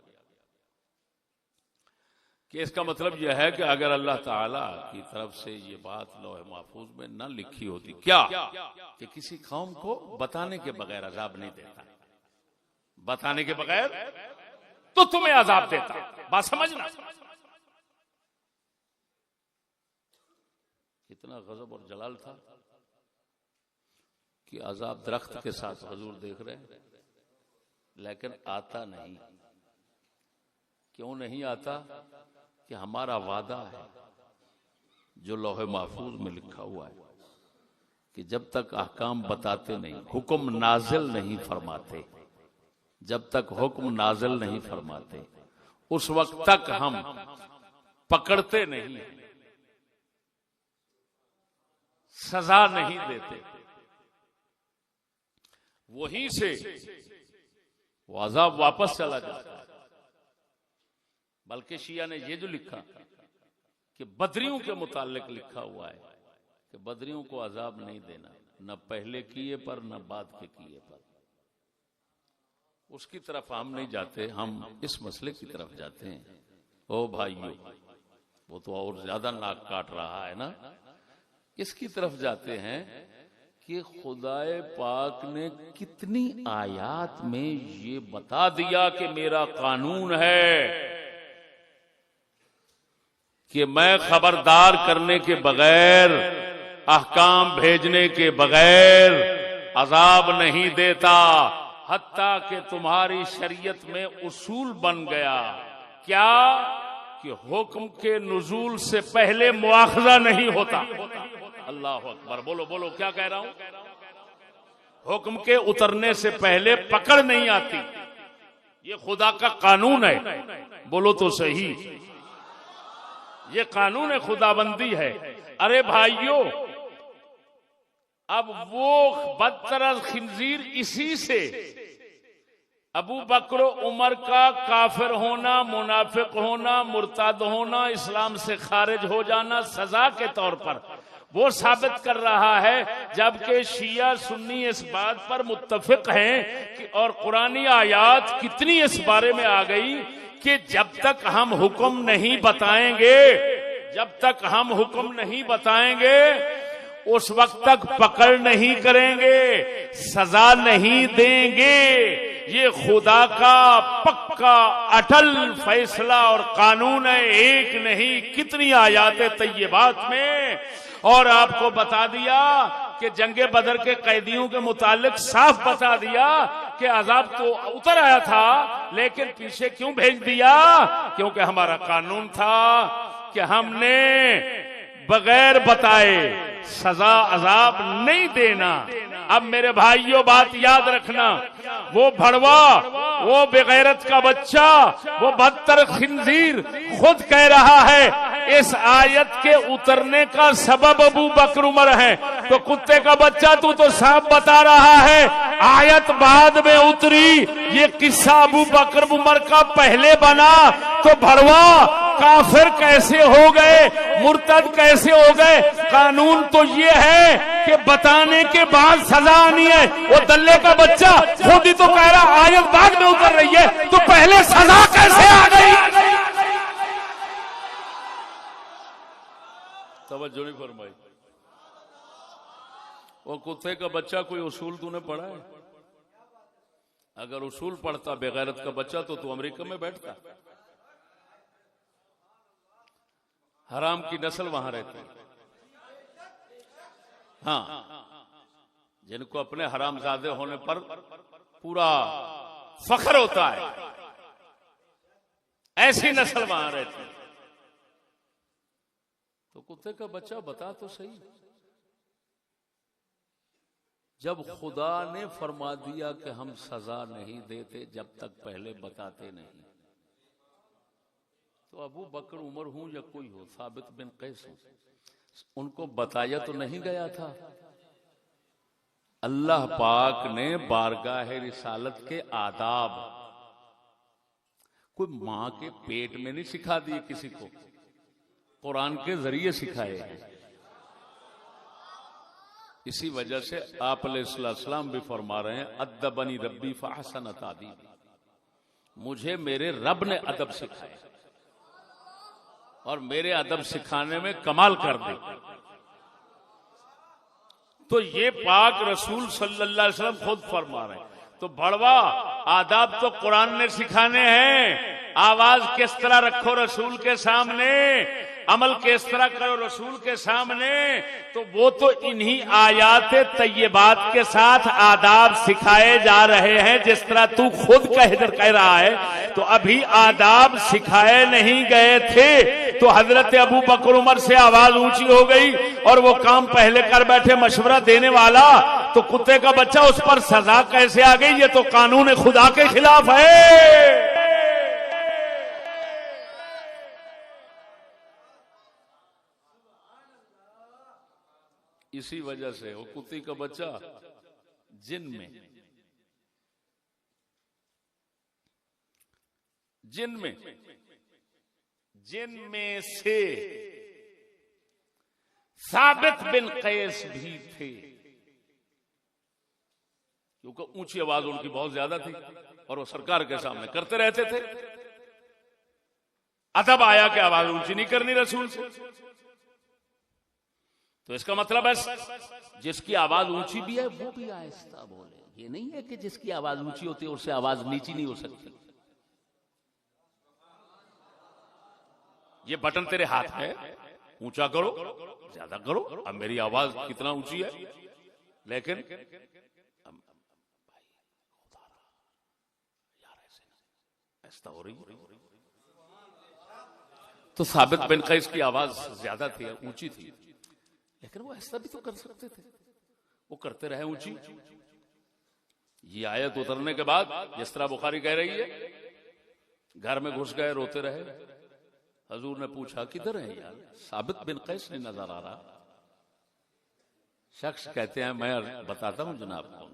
کہ اس کا مطلب یہ ہے کہ اگر اللہ تعالی کی طرف سے یہ بات لوح محفوظ میں نہ لکھی ہوتی کیا کہ کسی قوم کو بتانے کے بغیر عذاب نہیں دیتا، بتانے کے بغیر تو تمہیں عذاب دیتا۔ بات سمجھنا۔ اتنا غضب اور جلال تھا کہ عذاب درخت کے ساتھ حضور دیکھ رہے ہیں لیکن آتا نہیں۔ کیوں نہیں آتا؟ کہ ہمارا وعدہ ہے جو لوح محفوظ میں لکھا ہوا ہے کہ جب تک احکام بتاتے نہیں، حکم نازل نہیں فرماتے، جب تک حکم نازل نہیں فرماتے اس وقت تک ہم پکڑتے نہیں، سزا نہیں دیتے۔ وہیں سے وہ عذاب واپس چلا جاتا ہے۔ بلکہ شیعہ نے یہ جو لکھا کہ بدریوں کے متعلق لکھا ہوا ہے کہ بدریوں کو عذاب نہیں دینا، نہ پہلے کیے پر نہ بعد کے کیے پر۔ اس کی طرف ہم نہیں جاتے، ہم اس مسئلے کی طرف جاتے ہیں۔ او بھائیو، وہ تو اور زیادہ ناک کاٹ رہا ہے نا، اس کی طرف جاتے ہیں کہ خدائے پاک نے کتنی آیات میں یہ بتا دیا کہ میرا قانون ہے کہ میں خبردار کرنے کے بغیر، احکام بھیجنے کے بغیر عذاب نہیں دیتا، حتیٰ کہ تمہاری شریعت میں اصول بن گیا کیا کہ حکم کے نزول سے پہلے مواخذہ نہیں ہوتا۔ اللہ اکبر، بولو بولو، کیا کہہ رہا ہوں؟ حکم کے اترنے سے پہلے پکڑ نہیں آتی، یہ خدا کا قانون ہے۔ بولو تو صحیح، یہ قانون خداوندی ہے۔ ارے بھائیو، اب وہ بدترز خنزیر اسی سے ابو بکر و عمر کا کافر ہونا، منافق ہونا، مرتد ہونا، اسلام سے خارج ہو جانا سزا کے طور پر، وہ ثابت کر رہا ہے، جبکہ شیعہ سنی اس بات پر متفق ہیں کہ اور قرآنی آیات کتنی اس بارے میں آ گئی کہ جب تک ہم حکم نہیں بتائیں گے، جب تک ہم حکم نہیں بتائیں گے اس وقت تک پکڑ نہیں کریں گے، سزا نہیں دیں گے۔ یہ خدا کا پکا اٹل فیصلہ اور قانون ہے، ایک نہیں کتنی آیات طیبات میں۔ اور آپ کو بتا دیا کہ جنگ بدر کے قیدیوں کے متعلق صاف بتا دیا کہ عذاب تو اتر آیا تھا، لیکن پیچھے کیوں بھیج دیا؟ کیونکہ ہمارا قانون تھا کہ ہم نے بغیر بتائے سزا عذاب نہیں دینا۔ اب میرے بھائیوں بات یاد رکھنا، وہ بھڑوا، وہ بغیرت کا بچہ، وہ بدتر خنزیر خود کہہ رہا ہے اس آیت کے اترنے کا سبب ابو بکر عمر ہے، تو کتے کا بچہ تو صاحب بتا رہا ہے آیت بعد میں اتری، یہ قصہ ابو بکر عمر کا پہلے بنا، تو بھڑوا کافر کیسے ہو گئے، مرتد کیسے ہو گئے؟ قانون تو یہ ہے کہ بتانے کے بعد سزا آنی ہے۔ وہ دلے کا بچہ خود ہی تو کہہ رہا آیت بعد میں اتر رہی ہے، تو پہلے سزا کیسے آ گئی؟ توجہ نہیں فرمائی۔ وہ کتے کا بچہ کوئی اصول تو نے پڑھا ہے؟ اگر اصول پڑھتا بغیرت کا بچہ تو امریکہ میں بیٹھتا۔ حرام کی نسل وہاں رہتی، ہاں، جن کو اپنے حرام زادے ہونے پر پورا فخر ہوتا ہے، ایسی نسل وہاں رہتی۔ تو کتے کا بچہ بتا تو صحیح، جب خدا نے فرما دیا کہ ہم سزا نہیں دیتے جب تک پہلے بتاتے نہیں، تو ابو بکر عمر ہوں یا کوئی ہو، ثابت بن قیس ہوں، ان کو بتایا تو نہیں گیا تھا؟ اللہ پاک نے بارگاہ رسالت کے آداب کوئی ماں کے پیٹ میں نہیں سکھا دیے کسی کو، قرآن کے ذریعے سکھائے ہیں۔ اسی وجہ سے آپ علیہ السلام بھی فرما رہے ہیں ادبنی ربی فاحسن تادیبی، مجھے میرے رب نے ادب سکھایا اور میرے ادب سکھانے میں کمال کر دی۔ تو یہ پاک رسول صلی اللہ علیہ وسلم خود فرما رہے ہیں۔ تو بھڑوا آداب تو قرآن نے سکھانے ہیں، آواز کس طرح رکھو رسول کے سامنے، عمل کس طرح کرو رسول کے سامنے، تو وہ تو انہی آیات طیبات کے ساتھ آداب سکھائے جا رہے ہیں، جس طرح تو خود کہہ رہا ہے۔ تو ابھی آداب سکھائے نہیں گئے تھے تو حضرت ابو بکر عمر سے آواز اونچی ہو گئی اور وہ کام پہلے کر بیٹھے مشورہ دینے والا، تو کتے کا بچہ اس پر سزا کیسے آ گئی؟ یہ تو قانون خدا کے خلاف ہے۔ اسی وجہ سے وہ کتی کا بچہ جن میں سے ثابت بن قیس بھی تھے، کیونکہ اونچی آواز ان کی بہت زیادہ تھی اور وہ سرکار کے سامنے کرتے رہتے تھے۔ ادب آیا کہ آواز اونچی نہیں کرنی رسول سے، تو اس کا مطلب ہے جس کی آواز اونچی بھی ہے وہ بھی آہستہ بولے، یہ نہیں ہے کہ جس کی آواز اونچی ہوتی ہے اس سے آواز نیچی نہیں ہو سکتی۔ یہ بٹن تیرے ہاتھ ہے، اونچا کرو زیادہ کرو، اب میری آواز کتنا اونچی ہے، لیکن ایسا ہو رہی ہے۔ تو ثابت بن قیس کی آواز زیادہ تھی، اونچی تھی، لیکن وہ ایسا بھی تو کر سکتے تھے، وہ کرتے رہے اونچی۔ یہ آیت اترنے کے بعد جس طرح بخاری کہہ رہی ہے، گھر میں گھس گئے، روتے رہے۔ حضور نے پوچھا کدھر ہے یار؟ ثابت بن قیس نہیں نظر آ رہا۔ شخص کہتے ہیں میں بتاتا ہوں جناب کو،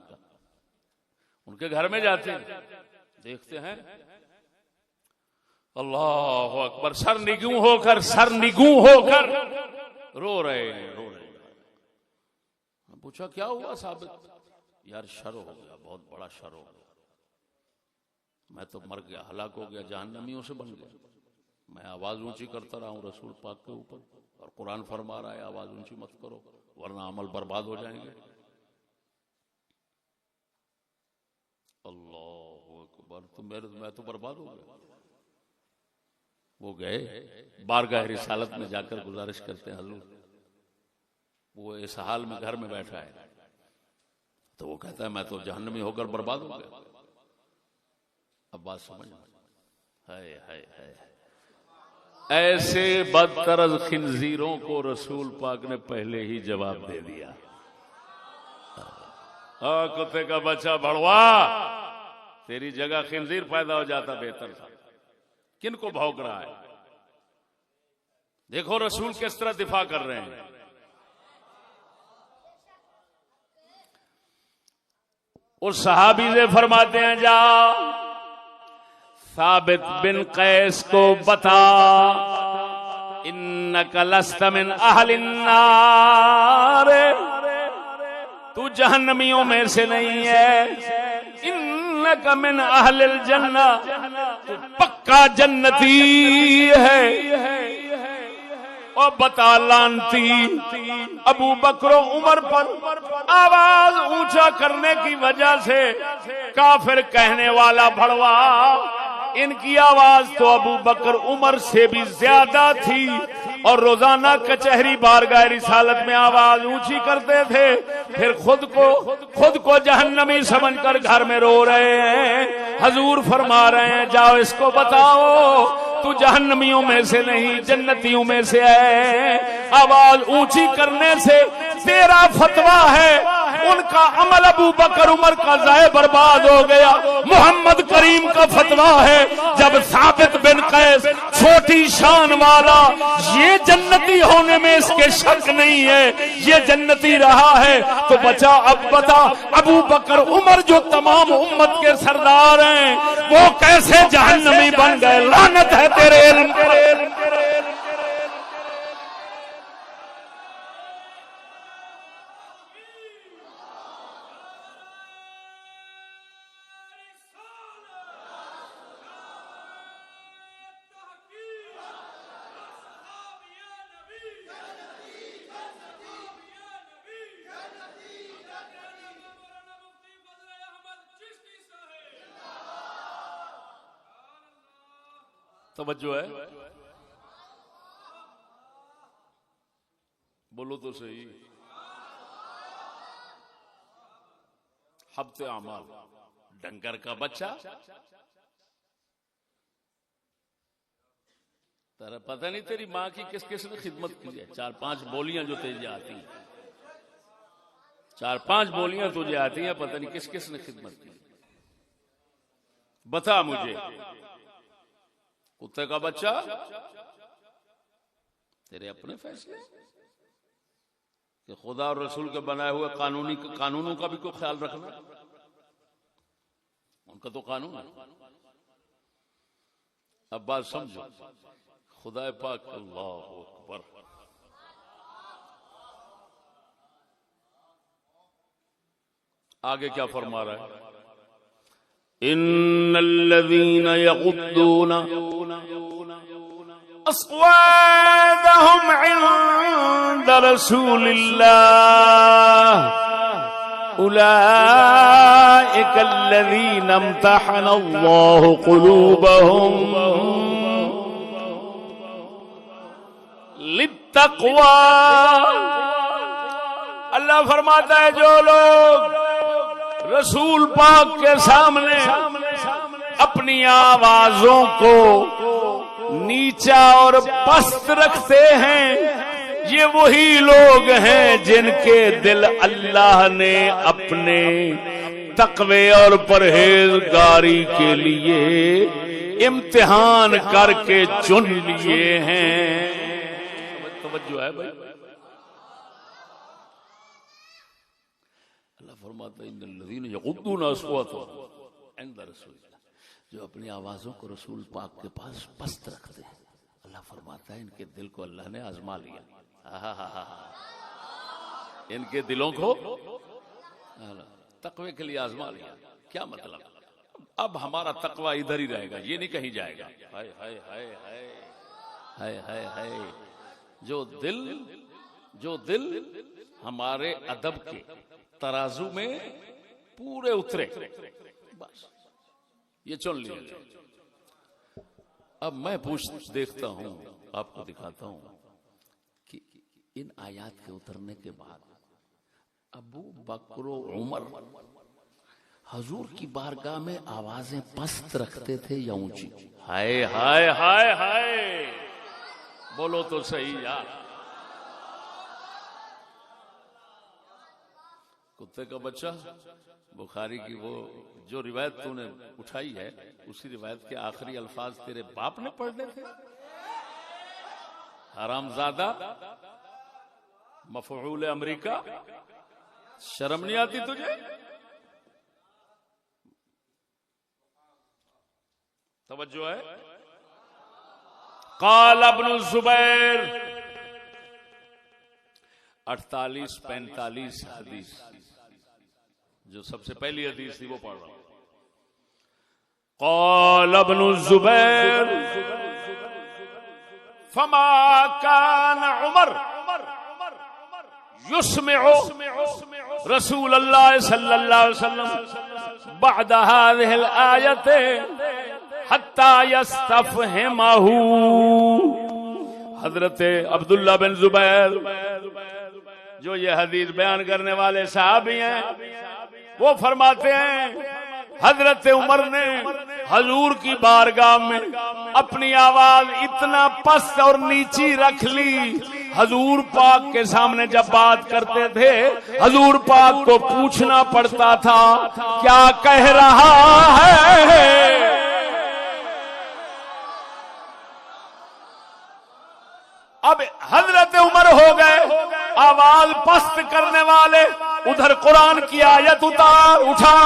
ان کے گھر میں جاتے ہیں، دیکھتے ہیں اللہ اکبر، سر نگوں ہو کر رو رہے ہیں۔ پوچھا کیا ہوا ثابت؟ یار شر ہو گیا، بہت بڑا شر ہو گیا، میں تو مر گیا، ہلاک ہو گیا، جہنمیوں سے بن گیا۔ میں آواز اونچی کرتا رہا ہوں رسول پاک کے اوپر، اور قرآن فرما رہا ہے آواز اونچی مت کرو ورنہ عمل برباد ہو جائیں گے۔ اللہ اکبر، تو میں تو برباد ہو گیا۔ وہ گئے بارگاہ رسالت میں جا کر گزارش کرتے ہیں حضور وہ اس حال میں گھر میں بیٹھا ہے، تو وہ کہتا ہے میں تو جہنمی ہو کر برباد ہو گیا۔ اب بات سمجھ ہائے ہائے ہائے، ایسے بدترز خنزیروں کو رسول پاک نے پہلے ہی جواب دے دیا۔ کتے کا بچہ بھڑوا، تیری جگہ خنزیر پیدا ہو جاتا بہتر تھا، کن کو بھونک رہا ہے؟ دیکھو رسول کس طرح دفاع کر رہے ہیں۔ اس صحابی سے فرماتے ہیں جا ثابت بن قیس کو بتا انک لست من اہل النار، تو جہنمیوں میں سے نہیں ہے، انک من اہل الجنہ، تو پکا جنتی ہے۔ اور بتا لانتی ابو بکر و عمر پر آواز اونچا کرنے کی وجہ سے کافر کہنے والا بھڑوا، ان کی آواز تو ابو بکر عمر سے بھی زیادہ تھی، اور روزانہ کچہری بارگاہ رسالت میں آواز اونچی کرتے تھے، پھر خود کو جہنمی سمجھ کر گھر میں رو رہے ہیں۔ حضور فرما رہے ہیں جاؤ اس کو بتاؤ تو جہنمیوں میں سے نہیں جنتیوں میں سے ہے۔ آواز اونچی کرنے سے تیرا فتویٰ ہے، ان کا عمل ابو بکر عمر کا ضائع برباد ہو گیا۔ محمد کریم کا فتویٰ ہے جب ثابت بن قیس چھوٹی شان والا، یہ جنتی ہونے میں اس کے شک نہیں ہے، یہ جنتی رہا ہے، تو بچا اب بتا ابو بکر عمر جو تمام امت کے سردار ہیں وہ کیسے جہنمی بن گئے؟ لعنت ہے تیرے علم پر۔ توجہ ہے، بولو تو صحیح۔ حبت اعمال، ڈنگر کا بچہ، تیرا پتہ نہیں تیری ماں کی کس کس نے خدمت کی ہے؟ 4-5 بولیاں جو تجھے آتی ہیں، 4-5 بولیاں تجھے آتی ہیں، پتہ نہیں کس کس نے خدمت کی۔ بتا مجھے، کتے کا بچہ، تیرے اپنے فیصلے کہ خدا اور رسول کے بنائے ہوئے قانونوں کا بھی کوئی خیال رکھنا، ان کا تو قانون ہے۔ اب بات سمجھو، خدا پاک اللہ اکبر، آگے کیا فرما رہا ہے؟ ان الذين يغضون اصواتهم عند رسول الله اولئك الذين امتحن الله قلوبهم للتقوى۔ اللہ فرماتا ہے جو لوگ رسول پاک کے سامنے اپنی آوازوں کو نیچا اور پست رکھتے ہیں، یہ وہی لوگ ہیں جن کے دل اللہ نے اپنے تقوی اور پرہیزگاری کے لیے امتحان کر کے چن لیے ہیں۔ توجہ ہے بھائی، فرماتا ہے ان الذین یغضون اصواتهم عند رسول اللہ، جو اپنی آوازوں کو رسول پاک کے پاس پست رکھتے ہیں، اللہ فرماتا ہے ان کے دل کو اللہ نے آزما لیا۔ ان کے دلوں کو تقوی کے لیے آزما لیا. کیا مطلب؟ اب ہمارا تقوی ادھر ہی رہے گا, یہ نہیں کہیں جائے گا. ہائے ہائے ہائے ہائے ہائے ہائے ہائے. جو دل ہمارے ادب کے ترازو میں پورے اترے, بس یہ چن لیا جائے. اب میں دیکھتا ہوں, آپ کو دکھاتا ہوں کہ ان آیات کے اترنے کے بعد ابو بکر و عمر حضور کی بارگاہ میں آوازیں پست رکھتے تھے یا اونچی؟ ہائے ہائے ہائے ہائے, بولو تو صحیح یار. کتے کا بچہ, بخاری کی وہ جو روایت تو نے اٹھائی ہے, اسی روایت کے آخری الفاظ تیرے باپ نے پڑھنے تھے. حرامزادہ, مفعول امریکہ, شرم نہیں آتی تجھے؟ توجہ ہے. قال ابن الزبیر, 48-45 حدیث, جو سب سے پہلی حدیث تھی وہ پڑھ رہا ہوں. قال ابن الزبیر فما كان عمر يسمع رسول الله صلى الله عليه وسلم بعد هذه الآية حتى يستفهمه. حضرت عبداللہ بن زبیر جو یہ حدیث بیان کرنے والے صحابی ہیں, وہ فرماتے ہیں حضرت عمر نے حضور کی بارگاہ میں اپنی آواز اتنا پست اور نیچی رکھ لی, حضور پاک کے سامنے جب بات کرتے تھے حضور پاک کو پوچھنا پڑتا تھا کیا کہہ رہا ہے. اب حضرت عمر ہو گئے آواز پست کرنے والے, ادھر قرآن کی آیت اٹھا,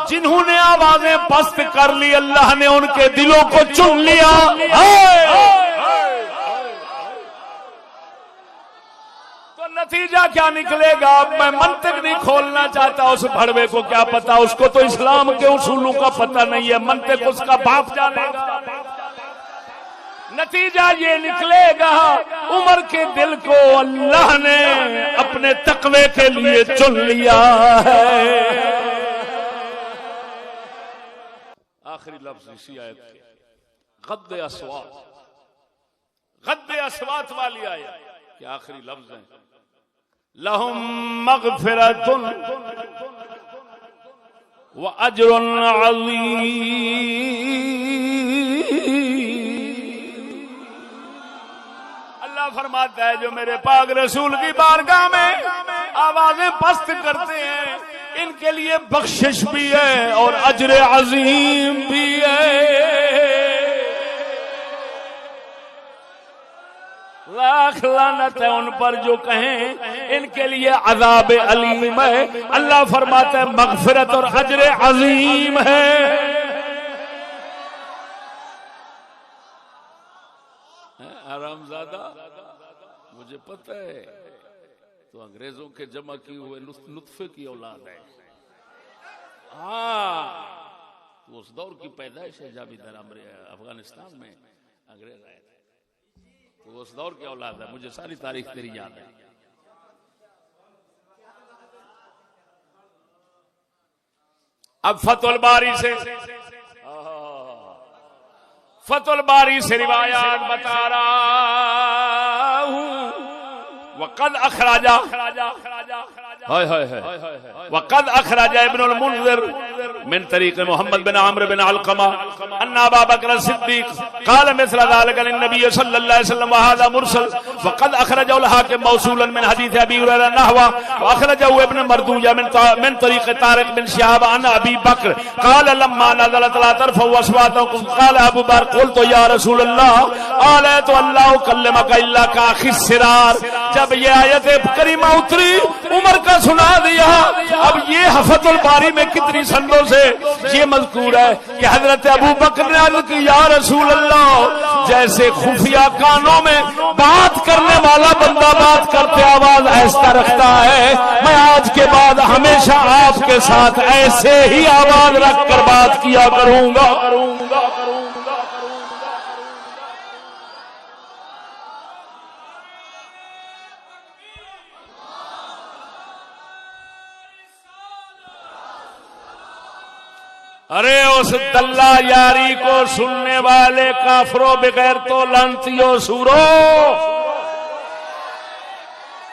جنہوں نے آوازیں پست کر لی اللہ نے ان کے دلوں کو چن لیا. تو نتیجہ کیا نکلے گا؟ میں منطق نہیں کھولنا چاہتا, اس بھڑوے کو کیا پتا, اس کو تو اسلام کے اصولوں کا پتہ نہیں ہے, منطق اس کا باپ جانے گا. نتیجہ یہ نکلے گا عمر کے دل کو اللہ نے اپنے تقوی کے لیے چن لیا ہے. آخری لفظ اسی آیت کے غد اصوات والی آیت کے آخری لفظ ہیں لہم مغفرۃ واجر عظیم. فرماتا ہے جو میرے پاک رسول کی بارگاہ میں آوازیں پست کرتے ہیں ان کے لیے بخشش بھی ہے اور اجر عظیم بھی ہے. لاکھ لعنت ہے ان پر جو کہیں ان کے لیے عذاب علیم ہے. اللہ فرماتا ہے مغفرت اور اجر عظیم ہے. حرامزادہ, مجھے پتہ ہے تو انگریزوں کے جمع کیے ہوئے نطفے کی اولاد ہے. تو اس دور کی پیدائش ہے جب ادھر افغانستان میں انگریز آئے تھے, تو اس دور کی اولاد ہے. مجھے ساری تاریخ تیری یاد ہے. اب فتح الباری سے روایات بتا رہا ہوں. وقد اخرج ابن المنذر من طریق محمد بن عمرو بن علقمہ ان ابا بکر الصدیق قال مثل ذلك للنبي صلى الله عليه وسلم وهذا مرسل. وقد اخرجه الحاكم موصولا من حديث ابي هريره نحوه واخرجه ابن مردويه من طريق طارق بن شهاب عن ابي بكر قال لما نزلت لا ترفعوا اصواتكم قال ابو بكر قلت يا رسول الله قالت الله اكلمك الا كاخي السرار. جب یہ آیت کریمہ اتری عمر کا سنا دیا. اب یہ فتح الباری میں کتنی سندوں سے یہ مذکور ہے کہ حضرت ابو بکر نے عرض کی یا رسول اللہ جیسے خفیہ کانوں میں بات کرنے والا بندہ بات کرتے آواز ایسا رکھتا ہے، میں آج کے بعد ہمیشہ آپ کے ساتھ ایسے ہی آواز رکھ کر بات کیا کروں گا۔ ارے اس دلہ یاری کو سننے والے کافروں بغیر تو لعنتیوں سورو،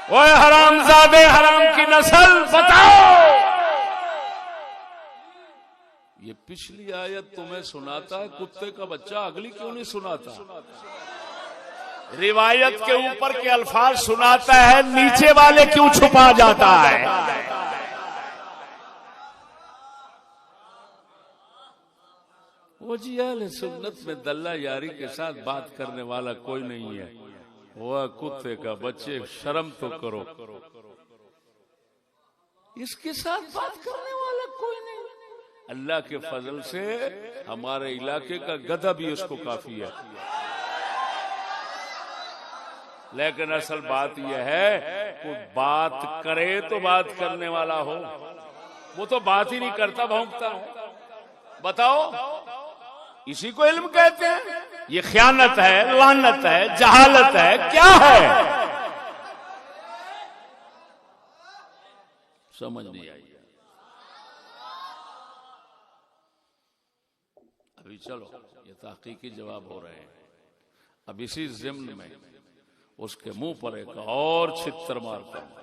وہ حرام زادے حرام کی نسل بتاؤ، یہ پچھلی آیت تمہیں سناتا ہے کتے کا بچہ، اگلی کیوں نہیں سناتا؟ روایت کے اوپر کے الفاظ سناتا ہے، نیچے والے کیوں چھپا جاتا ہے؟ وہ جی اہل سنت میں دلہ یاری کے ساتھ بات کرنے والا کوئی نہیں ہے، وہ کتے کا بچے شرم تو کرو، اس کے ساتھ بات کرنے والا کوئی نہیں۔ اللہ کے فضل سے ہمارے علاقے کا گدھا بھی اس کو کافی ہے، لیکن اصل بات یہ ہے کہ بات کرے تو بات کرنے والا ہو، وہ تو بات ہی نہیں کرتا، بھونکتا ہے۔ بتاؤ اسی کو علم کہتے ہیں؟ یہ خیانت ہے، لعنت ہے، جہالت ہے، کیا ہے؟ سمجھ نہیں آئی۔ ابھی چلو یہ تحقیقی جواب ہو رہے ہیں، اب اسی ضمن میں اس کے منہ پر ایک اور چھتر مارتا ہوں،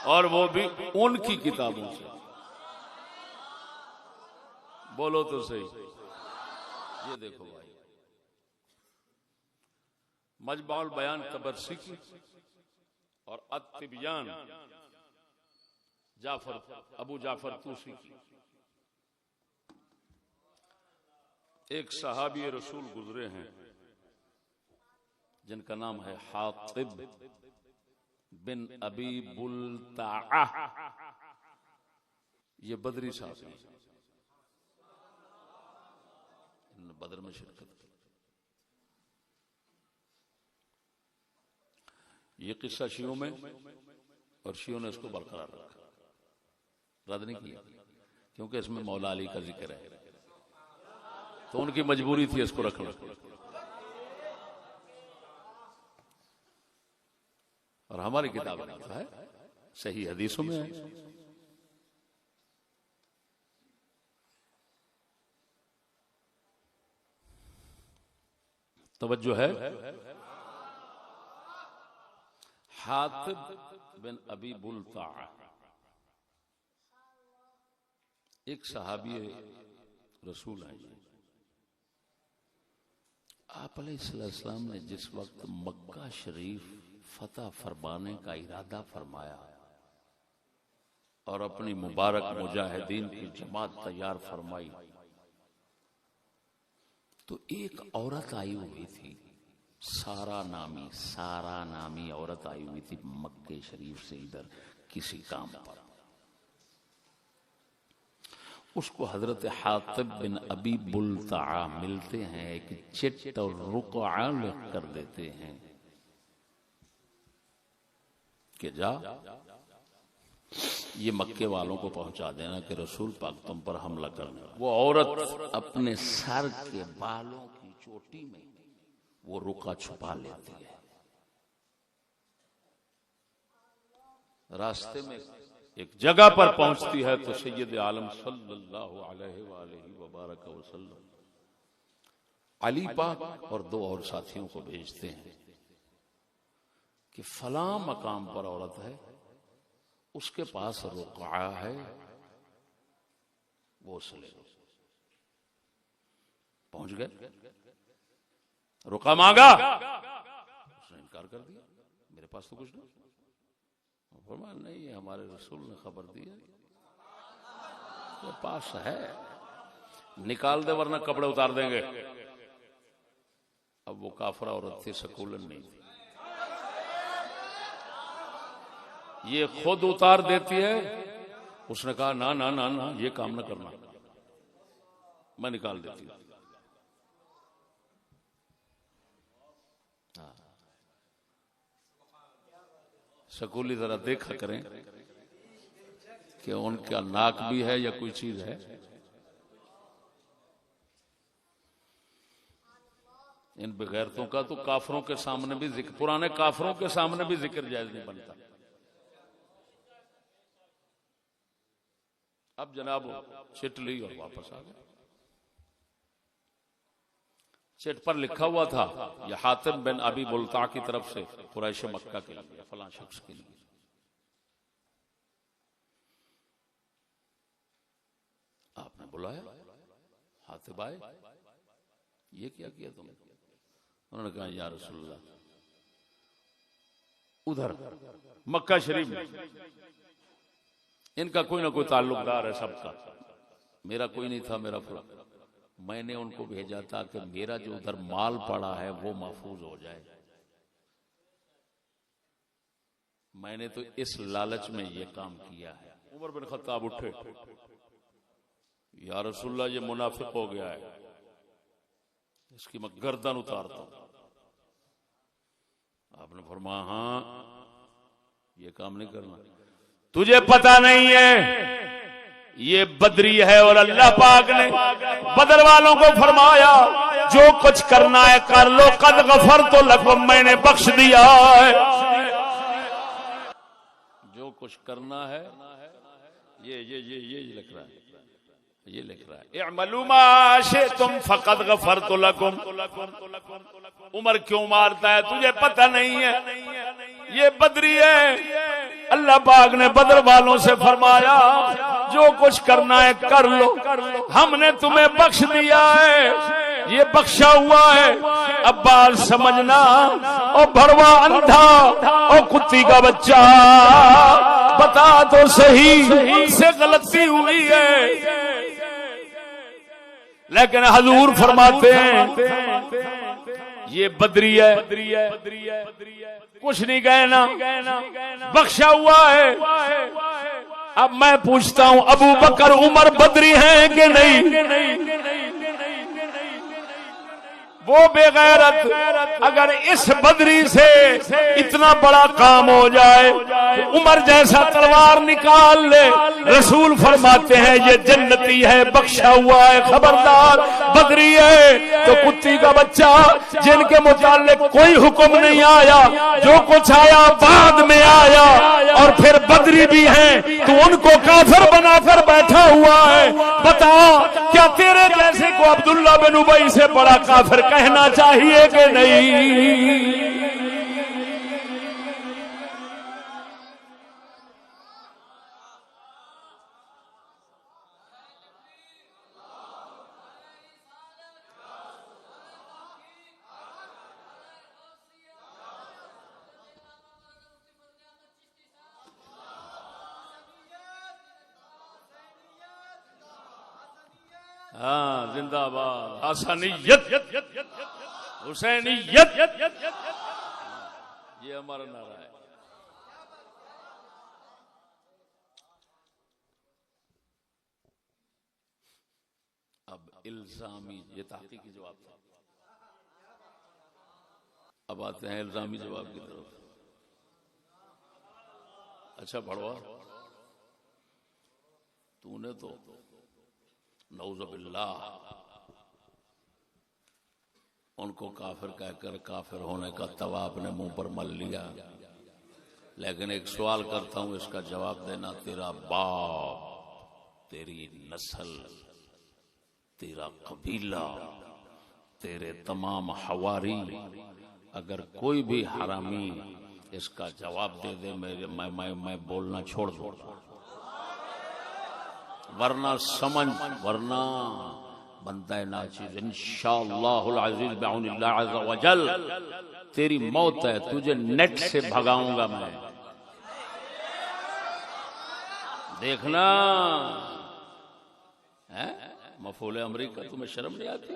اور وہ بھی ان کی کتابوں سے۔ بولو تو صحیح، یہ دیکھو بھائی، مجمع البیان طبرسی کی اور التبیان ابو جعفر طوسی کی۔ ایک صحابی رسول گزرے ہیں جن کا نام ہے حاطب بن ابی بلتعہ، یہ بدری صحابی ہیں، بدر میں شرکت کی۔ یہ قصہ شیعوں میں، اور شیعوں نے اس کو برقرار رکھا، رد نہیں کیا، کیونکہ اس میں مولا علی کا ذکر ہے، تو ان کی مجبوری تھی اس کو رکھنا۔ اور ہماری کتاب میں لکھا ہے، صحیح حدیثوں میں ہے۔ توجہ ہے؟ حاطب بن ابی بلتعہ ایک صحابی رسول ہیں۔ آپ علیہ السلام نے جس وقت مکہ شریف فتح فرمانے کا ارادہ فرمایا اور اپنی مبارک مجاہدین کی جماعت تیار فرمائی، تو ایک عورت آئی ہوئی تھی، سارا نامی عورت آئی ہوئی تھی مکہ شریف سے ادھر کسی کام پر۔ اس کو حضرت حاطب بن ابی بلتعہ ملتے ہیں، ایک چٹ اور رقعہ لکھ کر دیتے ہیں کہ جا یہ مکے والوں کو پہنچا دینا کہ رسول پاک تم پر حملہ کرنے۔ وہ عورت اپنے سر کے بالوں کی چوٹی میں وہ رقعہ چھپا لیتی ہے، راستے میں ایک جگہ پر پہنچتی ہے تو سید عالم صلی اللہ علیہ وآلہ وبارک وسلم علی پاک اور دو اور ساتھیوں کو بھیجتے ہیں کہ فلاں مقام پر عورت ہے، اس کے پاس رقعہ ہے، وہ اسے لے لو۔ پہنچ گئے، رقعہ مانگا، اس نے انکار کر دیا، میرے پاس تو کچھ نہیں۔ فرمایا نہیں، ہمارے رسول نے خبر دی ہے، تو پاس ہے، نکال دے ورنہ کپڑے اتار دیں گے۔ اب وہ کافرہ عورت تھی، سکولن نہیں تھی، یہ خود اتار دیتی ہے۔ اس نے کہا نا نا نا نا، یہ کام نہ کرنا، میں نکال دیتی ہوں۔ سکولی ذرا دیکھا کریں کہ ان کا ناک بھی ہے یا کوئی چیز ہے. ان بغیرتوں کا تو کافروں کے سامنے بھی ذکر، پرانے کافروں کے سامنے بھی ذکر جائز نہیں بنتا. اب جناب چٹ لی اور واپس آ گئے. چٹ پر لکھا ہوا تھا یہ حاتم بن ابی بلتع کی طرف سے قریش مکہ کے لیے، فلاں شخص کے لیے. آپ نے بلایا، حاتم آئے، یہ کیا تم نے؟ انہوں نے کہا یا رسول اللہ ادھر مکہ شریف میں ان کا کوئی نہ کوئی تعلق دار ہے سب کا، میرا کوئی نہیں تھا. میرا میں نے ان کو بھیجا تھا کہ میرا جو ادھر مال پڑا ہے وہ محفوظ ہو جائے. میں نے تو اس لالچ میں یہ کام کیا ہے. عمر بن خطاب اٹھے، یا رسول اللہ یہ منافق ہو گیا ہے، اس کی میں گردن اتارتا ہوں. آپ نے فرمایا ہاں یہ کام نہیں کرنا. تجھے پتہ نہیں ہے یہ بدری ہے اور اللہ پاک نے بدر والوں کو فرمایا جو کچھ کرنا ہے کر لو، قد غفرت لکم، میں نے بخش دیا ہے. جو کچھ کرنا ہے یہ لکھ رہا ہے، یہ لکھ رہا ہے اعملوا ما شئتم فقد غفرت لکم. عمر کیوں مارتا ہے؟ تجھے پتہ نہیں ہے یہ بدری ہے. اللہ پاک نے بدر والوں سے فرمایا جو کچھ کرنا ہے کر لو، ہم نے تمہیں بخش دیا ہے، یہ بخشا ہوا ہے. اب بات سمجھنا، او بھڑوا اندھا، او کتی کا بچہ، بتا تو صحیح سے غلطی ہوئی ہے. لیکن حضور فرماتے ہیں یہ بدری ہے، کچھ نہیں کہنا، بخشا ہوا ہے. اب میں پوچھتا ہوں ابو بکر عمر بدری ہیں کہ نہیں؟ وہ بے غیرت اگر اس بدری سے اتنا بڑا کام ہو جائے تو عمر جیسا تلوار نکال لے. رسول فرماتے ہیں یہ جنتی ہے، بخشا ہوا ہے، خبردار بدری ہے. تو کتی کا بچہ جن کے متعلق کوئی حکم نہیں آیا، جو کچھ آیا بعد میں آیا، اور پھر بدری بھی ہیں تو ان کو کافر بنا کر بیٹھا ہوا ہے. بتا کیا تیرے جیسے کو عبداللہ بن ابی سے بڑا کافر کہنا چاہیے کہ نہیں؟ ہاں زندہ باد حسنیت حسینیت، یہ ہمارا نعرہ ہے. اب الزامی، یہ تحقیقی جواب تھا. اب آتے ہیں الزامی جواب کی طرف. اچھا بڑوا، تو نے تو نعوذ باللہ ان کو کافر کہہ کر کافر ہونے کا توا اپنے منہ پر مل لیا. لیکن ایک سوال کرتا ہوں، اس کا جواب دینا. تیرا باپ، تیری نسل، تیرا قبیلہ، تیرے تمام حواری، اگر کوئی بھی حرامی اس کا جواب دے دے میں بولنا چھوڑ دوں، ورنہ بندہ ناچیز انشاءاللہ العزیز بعون اللہ عز وجل تیری موت ہے، تجھے نیٹ سے بھگاؤں گا میں. دیکھنا مفعول امری کا تمہیں شرم نہیں آتی؟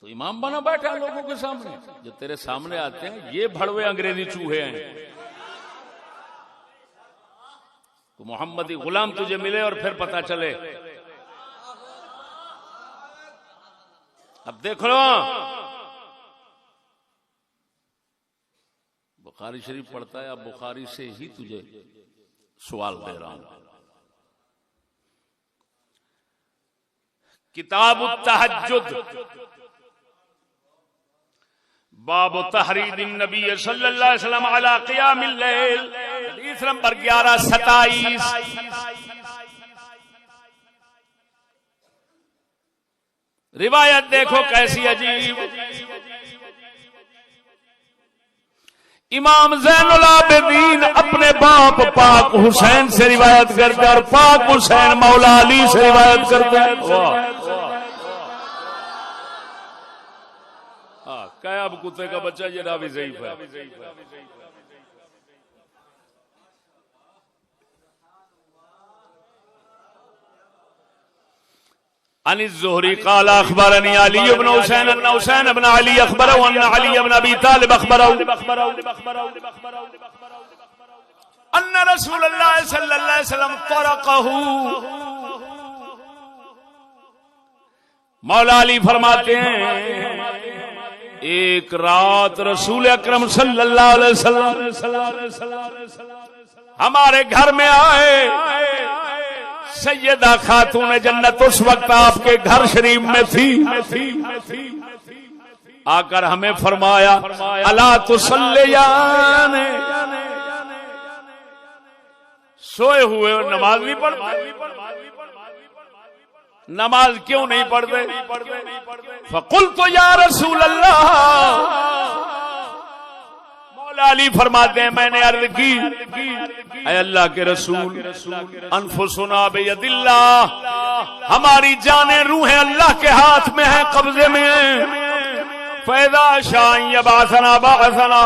تو امام بنا بیٹھا لوگوں کے سامنے. جو تیرے سامنے آتے ہیں یہ بھڑوے انگریزی چوہے ہیں. تو محمدی غلام تجھے ملے اور پھر پتا چلے. اب دیکھ لو بخاری شریف پڑھتا ہے، اب بخاری سے ہی تجھے سوال دے رہا ہوں. کتاب التہجد، باب تحرید النبی صلی اللہ علیہ وسلم علی قیام اللیل، حدیث نمبر 1127. روایت دیکھو کیسی عجیب. امام زین العابدین اپنے باپ پاک حسین سے روایت کرتے اور پاک حسین مولا علی سے روایت کرتے ہیں. کیا اب کتے کا بچہ یہ راوی ضعیف ہے. عن الزهري قال اخبرني علي بن حسين ان حسين بن علي اخبره ان علي بن ابي طالب اخبره ان رسول الله صلى الله عليه وسلم طرقه. مولا علی فرماتے ہیں ایک رات رسول اکرم صلی اللہ علیہ وسلم ہمارے گھر میں آئے. سیدہ خاتون جنت اس وقت آپ کے گھر شریف میں تھی. آ کر ہمیں فرمایا الا تصلیان، سوئے ہوئے نماز نہیں پڑھتے، نماز کیوں نہیں پڑھتے؟ فقلت یا رسول اللہ، علی فرماتے ہیں میں نے عرض کی اے اللہ کے رسول، انفسنا بید اللہ، ہماری جانیں روحیں اللہ کے ہاتھ میں ہیں، قبضے میں ہیں. فیضا شاء یبعثنا بعثنا،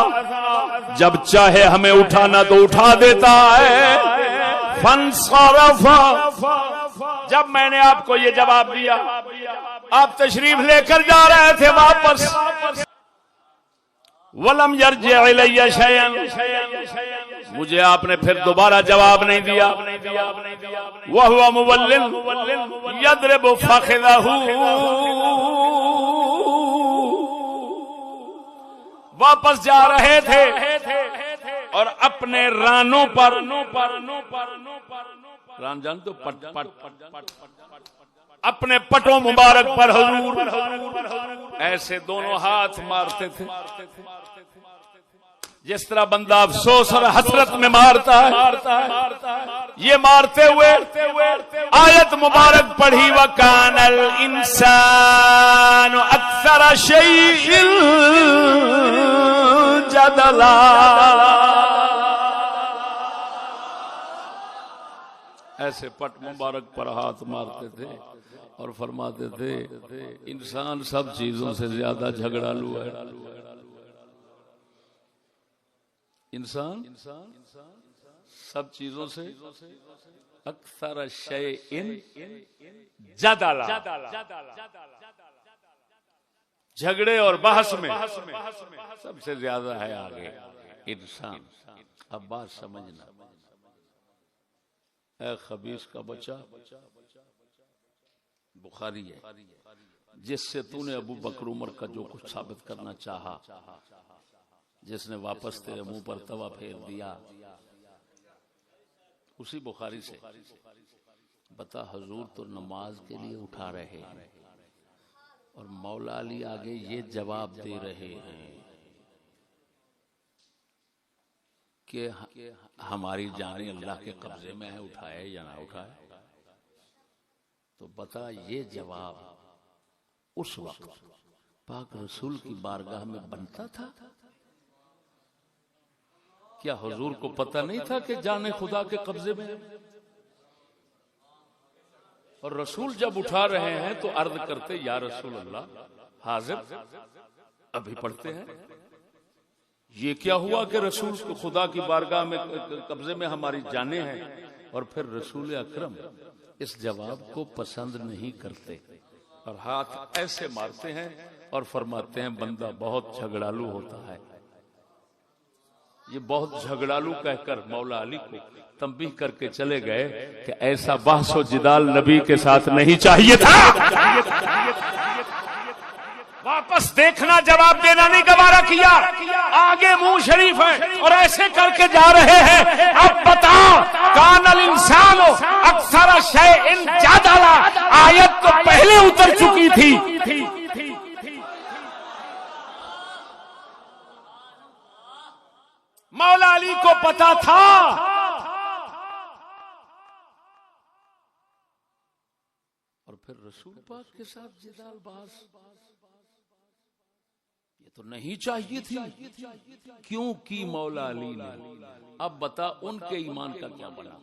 جب چاہے ہمیں اٹھانا تو اٹھا دیتا ہے. فانصرف، جب میں نے آپ کو یہ جواب دیا آپ تشریف لے کر جا رہے تھے واپس. ولم یرجع الی شیئا، مجھے آپ نے پھر دوبارہ جواب نہیں دیا. وہو مولل یضرب فخذہ، واپس جا رہے تھے اور اپنے رانوں پر، ران جان تو پٹ اپنے پٹوں مبارک پر حضور ایسے دونوں ہاتھ مارتے تھے جس طرح بندہ افسوس اور حسرت میں مارتا ہے. یہ مارتے ہوئے آیت مبارک پڑھی وَكَانَ الْإِنسَانُ أَكْثَرَ شَيْءٍ جَدَلًا. ایسے پٹ مبارک پر ہاتھ مارتے تھے اور فرماتے تھے انسان سب چیزوں سے زیادہ جھگڑالو ہے. انسان سب چیزوں سے اکثر شیء جدلا، جھگڑے اور بحث میں سب سے زیادہ ہے آگے انسان. اب بات سمجھنا، اے خبیث کا بچہ، بخاری ہے جس سے تو نے ابو بکر عمر کا جو کچھ ثابت کرنا چاہا، جس نے واپس تیرے منہ پر توا پھیر دیا، اسی بخاری سے بتا حضور تو نماز کے لیے اٹھا رہے ہیں اور مولا علی آگے یہ جواب دے رہے ہیں کہ ہماری جانیں اللہ کے قبضے میں ہے، اٹھائے یا نہ اٹھائے. تو بتا یہ جواب اس وقت پاک رسول کی بارگاہ میں بنتا تھا؟ کیا حضور کو پتہ نہیں تھا کہ جان خدا کے قبضے میں؟ اور رسول جب اٹھا رہے ہیں تو عرض کرتے یا رسول اللہ حاضر ابھی پڑھتے ہیں. یہ کیا ہوا کہ رسول کو خدا کی بارگاہ میں قبضے میں ہماری جانیں ہیں، اور پھر رسول اکرم اس جواب کو پسند نہیں کرتے اور ہاتھ ایسے مارتے ہیں اور فرماتے ہیں بندہ بہت جھگڑالو ہوتا ہے. یہ بہت جھگڑالو کہہ کر مولا علی کو تنبیہ کر کے چلے گئے کہ ایسا بحث و جدال نبی کے ساتھ نہیں چاہیے تھا. واپس دیکھنا، جواب دینا نہیں گوارا کیا، آگے منہ شریف ہے اور ایسے کر کے جا رہے ہیں۔ اب بتا، کان الانسان اکثر شیء جدلا، آیت تو پہلے اتر چکی تھی۔ مولا علی کو پتا تھا اور پھر رسول پاک کے ساتھ جدال بحث، یہ تو نہیں چاہیے تھی، کیوں کی مولا علی نے؟ اب بتا ان کے ایمان کا کیا بنا؟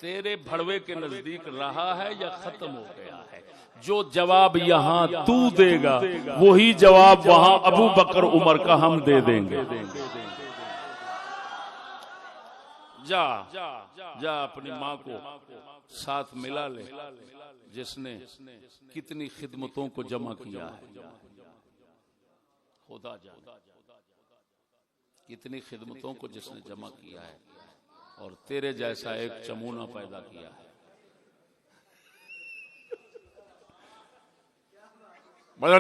تیرے بھڑوے کے نزدیک رہا ہے یا ختم ہو گیا ہے؟ جو جواب یہاں تو دے گا وہی جواب وہاں ابو بکر عمر کا ہم دے دیں گے۔ جا جا اپنی ماں کو ساتھ ملا لے جس نے کتنی خدمتوں کو جمع کیا ہے، خدا جانے کتنی خدمتوں کو جس نے جمع کیا ہے، اور تیرے جیسا ایک چمونہ پیدا کیا ہے۔ بڑے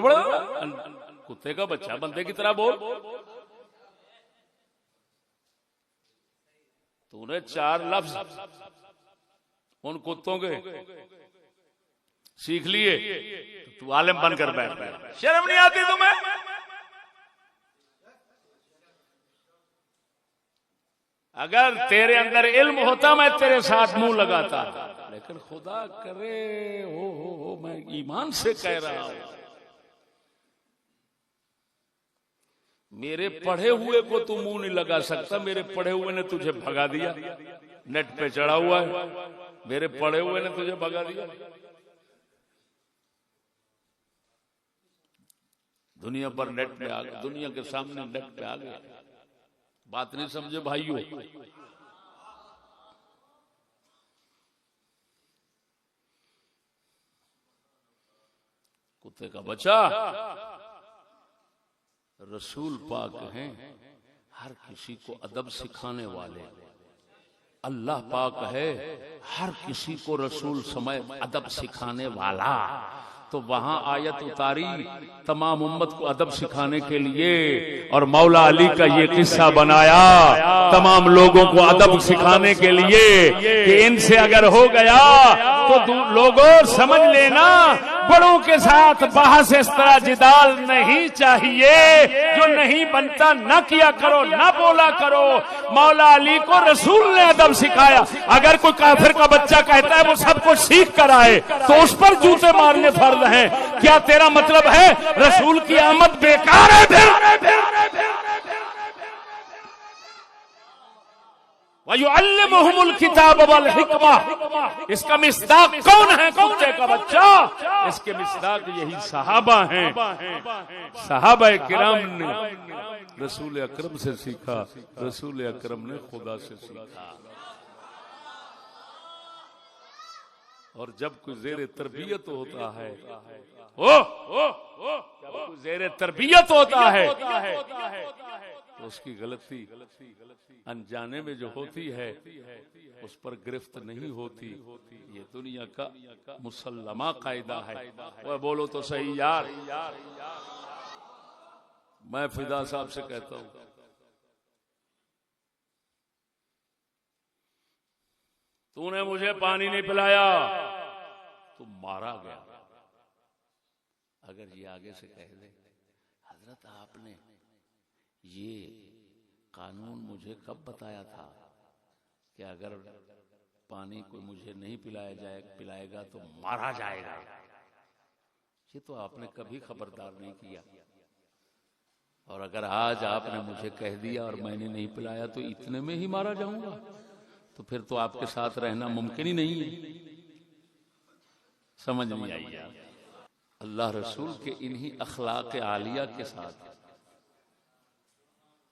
بڑے کتے کا بچہ بندے کی طرح بول۔ تو نے 4 لفظ ان کتوں کے سیکھ لیے تو عالم بن کر بیٹھ گیا، شرم نہیں آتی تمہیں؟ اگر تیرے اندر علم ہوتا میں تیرے ساتھ منہ لگاتا، لیکن خدا کرے ہو میں ایمان سے کہہ رہا ہوں، میرے پڑھے ہوئے کو تو منہ نہیں لگا سکتا، میرے پڑھے ہوئے نے تجھے بھگا دیا، نیٹ پہ چڑھا ہوا ہے، میرے پڑھے ہوئے نے تجھے بھگا دیا۔ دنیا پر نیٹ پہ آ گیا، دنیا کے سامنے نیٹ پہ آ گیا، بات نہیں سمجھے بھائیوں؟ کتے کا بچہ رسول پاک ہیں، ہر کسی کو ادب سکھانے والے، اللہ پاک ہے ہر کسی کو رسول سمیت ادب سکھانے والا، تو وہاں آیت اتاری تمام امت کو ادب سکھانے کے لیے، اور مولا علی کا یہ قصہ بنایا تمام لوگوں کو ادب سکھانے کے لیے کہ ان سے اگر ہو گیا تو لوگوں سمجھ لینا بڑوں کے ساتھ بحث اس طرح جدال نہیں چاہیے، جو نہیں بنتا نہ کیا کرو، نہ بولا کرو۔ مولا علی کو رسول نے ادب سکھایا، اگر کوئی کافر کا بچہ کہتا ہے وہ سب کچھ سیکھ کر آئے تو اس پر جوتے مارنے فرض ہیں۔ کیا تیرا مطلب ہے رسول کی آمد بیکار ہے؟ وَيُعَلِّمُهُمُ الْكِتَابَ وَالْحِكْمَةَ، اس کا مصداق کون ہے؟ کتے کا بچہ، اس کے مصداق یہی صحابہ ہیں۔ صحابہ کرام نے رسول اکرم سے سیکھا، رسول اکرم نے خدا سے سیکھا۔ اور جب کوئی زیر تربیت ہوتا ہے، جب کوئی زیر تربیت ہوتا ہے تو اس کی غلطی انجانے میں جو ہوتی ہے اس پر گرفت نہیں ہوتی۔ یہ دنیا کا مسلمہ قاعدہ ہے۔ وہ بولو تو صحیح یار۔ میں فدا صاحب سے کہتا ہوں، تو نے مجھے پانی نہیں پلایا تو مارا گیا۔ اگر یہ آگے سے کہہ دے حضرت آپ نے یہ قانون مجھے کب بتایا تھا کہ اگر پانی کو مجھے نہیں پلائے گا تو مارا جائے گا، یہ تو آپ نے کبھی خبردار نہیں کیا۔ اور اگر آج آپ نے مجھے کہہ دیا اور میں نے نہیں پلایا تو اتنے میں ہی مارا جاؤں گا، تو پھر تو آپ کے ساتھ رہنا ممکن ہی نہیں ہے۔ سمجھ نہیں آئی یار؟ اللہ رسول کے انہی اخلاق عالیہ کے ساتھ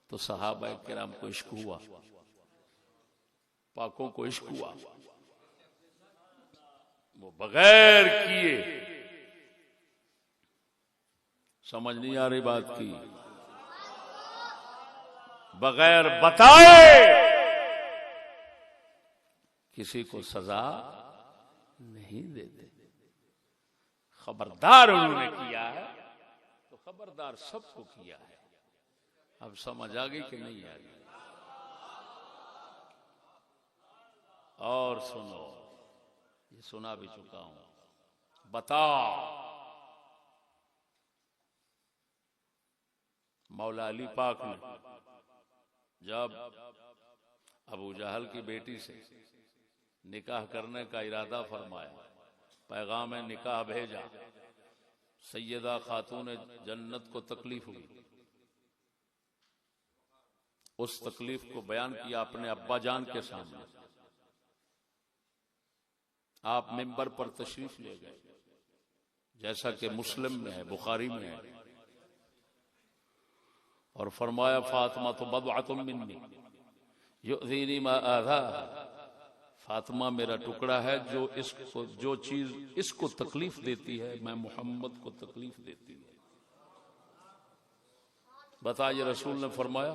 تو صحابہ کرام کو عشق ہوا، پاکوں کو عشق ہوا، وہ بغیر کیے، سمجھ نہیں آ رہی بات کی، بغیر بتائے کسی کو سزا نہیں دیتے۔ خبردار انہوں نے کیا ہے تو خبردار سب کو کیا ہے. اب سمجھ آ گئی کہ نہیں آ گئی؟ اور سنو، یہ سنا بھی چکا ہوں. بتا مولا علی پاک نے جب ابو جہل کی بیٹی سے نکاح کرنے کا ارادہ فرمایا، پیغام نکاح بھیجا، سیدہ خاتون جنت کو تکلیف ہوئی، اس تکلیف کو بیان کیا اپنے ابا جان کے سامنے. آپ منبر پر تشریف لے گئے، جیسا کہ مسلم میں ہے، بخاری میں ہے، اور فرمایا فاطمہ تو بضعۃ منی یؤذینی ما آذاہا، فاطمہ میرا ٹکڑا ہے، جو چیز اس کو تکلیف دیتی ہے میں محمد کو تکلیف دیتی ہے. بتائیے رسول نے فرمایا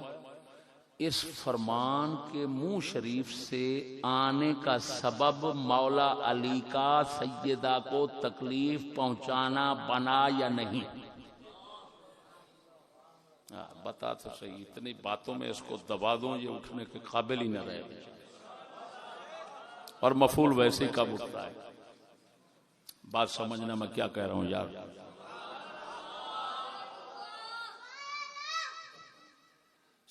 اس فرمان کے منہ شریف سے آنے کا سبب مولا علی کا سیدہ کو تکلیف پہنچانا بنا یا نہیں؟ بتا تو صحیح، اتنی باتوں میں اس کو دبا دوں یہ اٹھنے کے قابل ہی نہ رہے. اور مفعول ویسے ہی کب اٹھتا ہے. بات سمجھنا میں کیا کہہ رہا ہوں یار.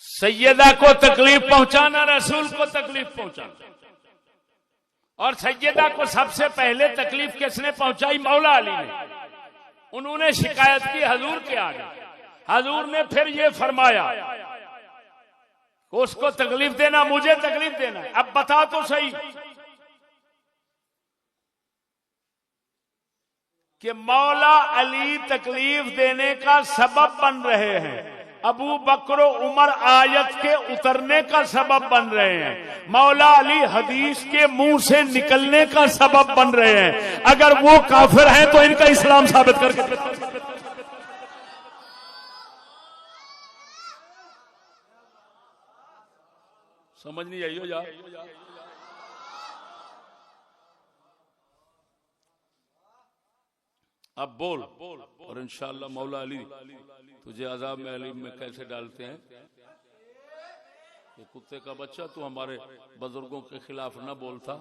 سیدہ کو تکلیف پہنچانا، رسول کو تکلیف پہنچانا. اور سیدہ کو سب سے پہلے تکلیف کس نے پہنچائی؟ مولا علی نے. انہوں نے شکایت کی حضور کے آگے، حضور نے پھر یہ فرمایا کہ اس کو تکلیف دینا مجھے تکلیف دینا ہے. اب بتا تو صحیح کہ مولا علی تکلیف دینے کا سبب بن رہے ہیں، ابو بکر و عمر آیت کے اترنے کا سبب بن رہے ہیں، مولا علی حدیث کے منہ سے نکلنے کا سبب بن رہے ہیں. اگر وہ کافر ہیں تو ان کا اسلام ثابت کر کے سمجھ نہیں آئی ہو یار. اب بول، اور انشاءاللہ مولا علی تجھے عذاب میں علیم میں کیسے ڈالتے ہیں. یہ کتے کا بچہ، تو ہمارے بزرگوں کے خلاف نہ بولتا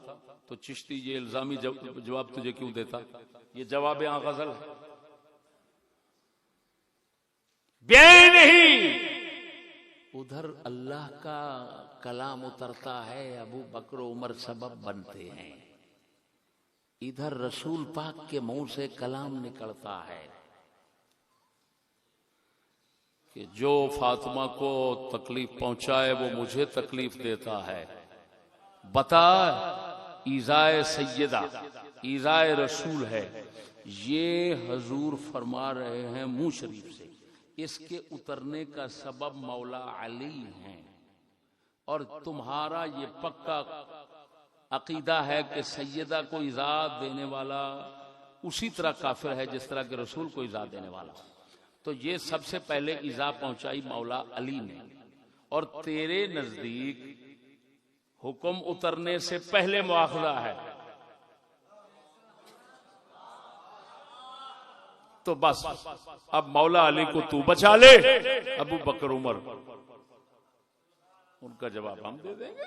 تو چشتی یہ الزامی جواب تجھے کیوں دیتا؟ یہ جواب غزل ہے، بے نہیں. ادھر اللہ کا کلام اترتا ہے، ابو بکر و عمر سبب بنتے ہیں، ادھر رسول پاک کے منہ سے کلام نکلتا ہے کہ جو فاطمہ کو تکلیف پہنچائے وہ مجھے تکلیف دیتا ہے. بتا ایذائے سیدہ ایذائے رسول ہے، یہ حضور فرما رہے ہیں منہ شریف سے. اس کے اترنے کا سبب مولا علی ہیں، اور تمہارا یہ پکا عقیدہ ہے کہ سیدہ کو ایذا دینے والا اسی طرح کافر ہے جس طرح کہ رسول کو ایذا دینے والا. تو یہ سب سے پہلے ایذا پہنچائی مولا علی نے، اور تیرے نزدیک حکم اترنے سے پہلے مواخذہ ہے. تو بس اب مولا علی کو تو بچا لے، ابو بکر عمر ان کا جواب ہم دے دیں گے.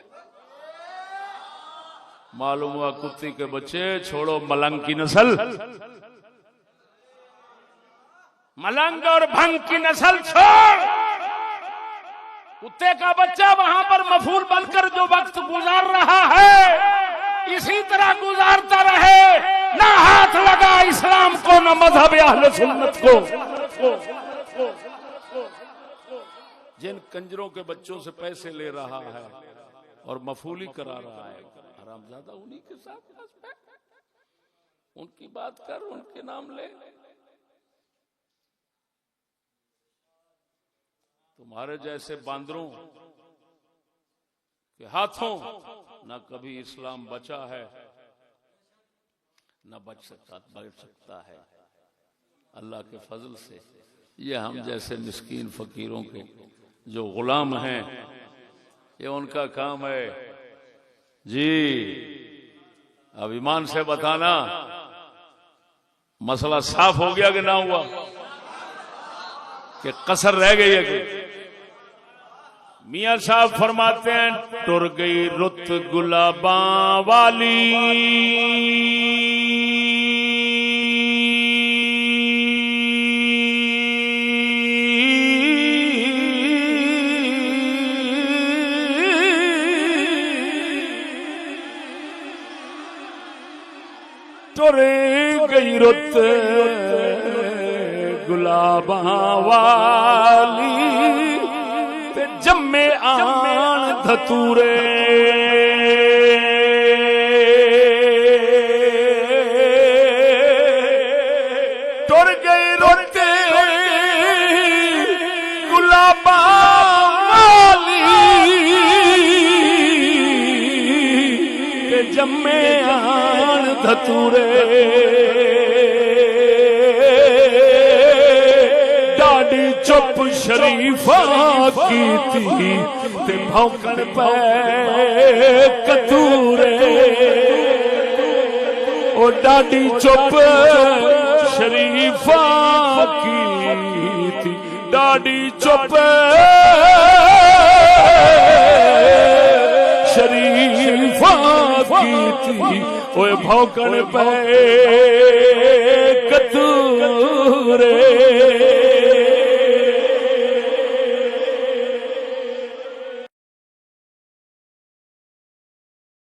معلوم ہوا کتی کے بچے، چھوڑو ملنگ کی نسل، ملنگ اور بھنگ کی نسل چھوڑ. کتے کا بچہ وہاں پر مفعول بن کر جو وقت گزار رہا ہے اسی طرح گزارتا رہے، نہ ہاتھ لگا اسلام کو نہ مذہب اہل سنت کو. جن کنجروں کے بچوں سے پیسے لے رہا ہے اور مفعولی کرا رہا ہے، حرامزادہ انہی کے ساتھ ان کی بات کر، ان کے نام لے. تمہارے جیسے باندروں کے ہاتھوں نہ کبھی اسلام بچا ہے نہ بچ سکتا ہے. اللہ کے فضل سے یہ ہم جیسے مسکین فقیروں کے جو غلام ہیں، یہ ان کا کام ہے. جی اب ایمان سے بتانا مسئلہ صاف ہو گیا کہ نہ ہوا کہ قصر رہ گئی ہے کہ میاں صاحب فرماتے ہیں ٹر گئی رت گلاباں والی ٹر گئی رت گلاباں والی تے جمے آن دھتورے ٹر گئی رت گلاباں والی تے جمے آن دھتورے چپ شریفہ کی تھی تے بھونکن پہ کتورے او ڈاڈی چپ شریفہ کی تھی ڈاڈی چپ شریفہ کی تھی اوے بھونکن پہ کتورے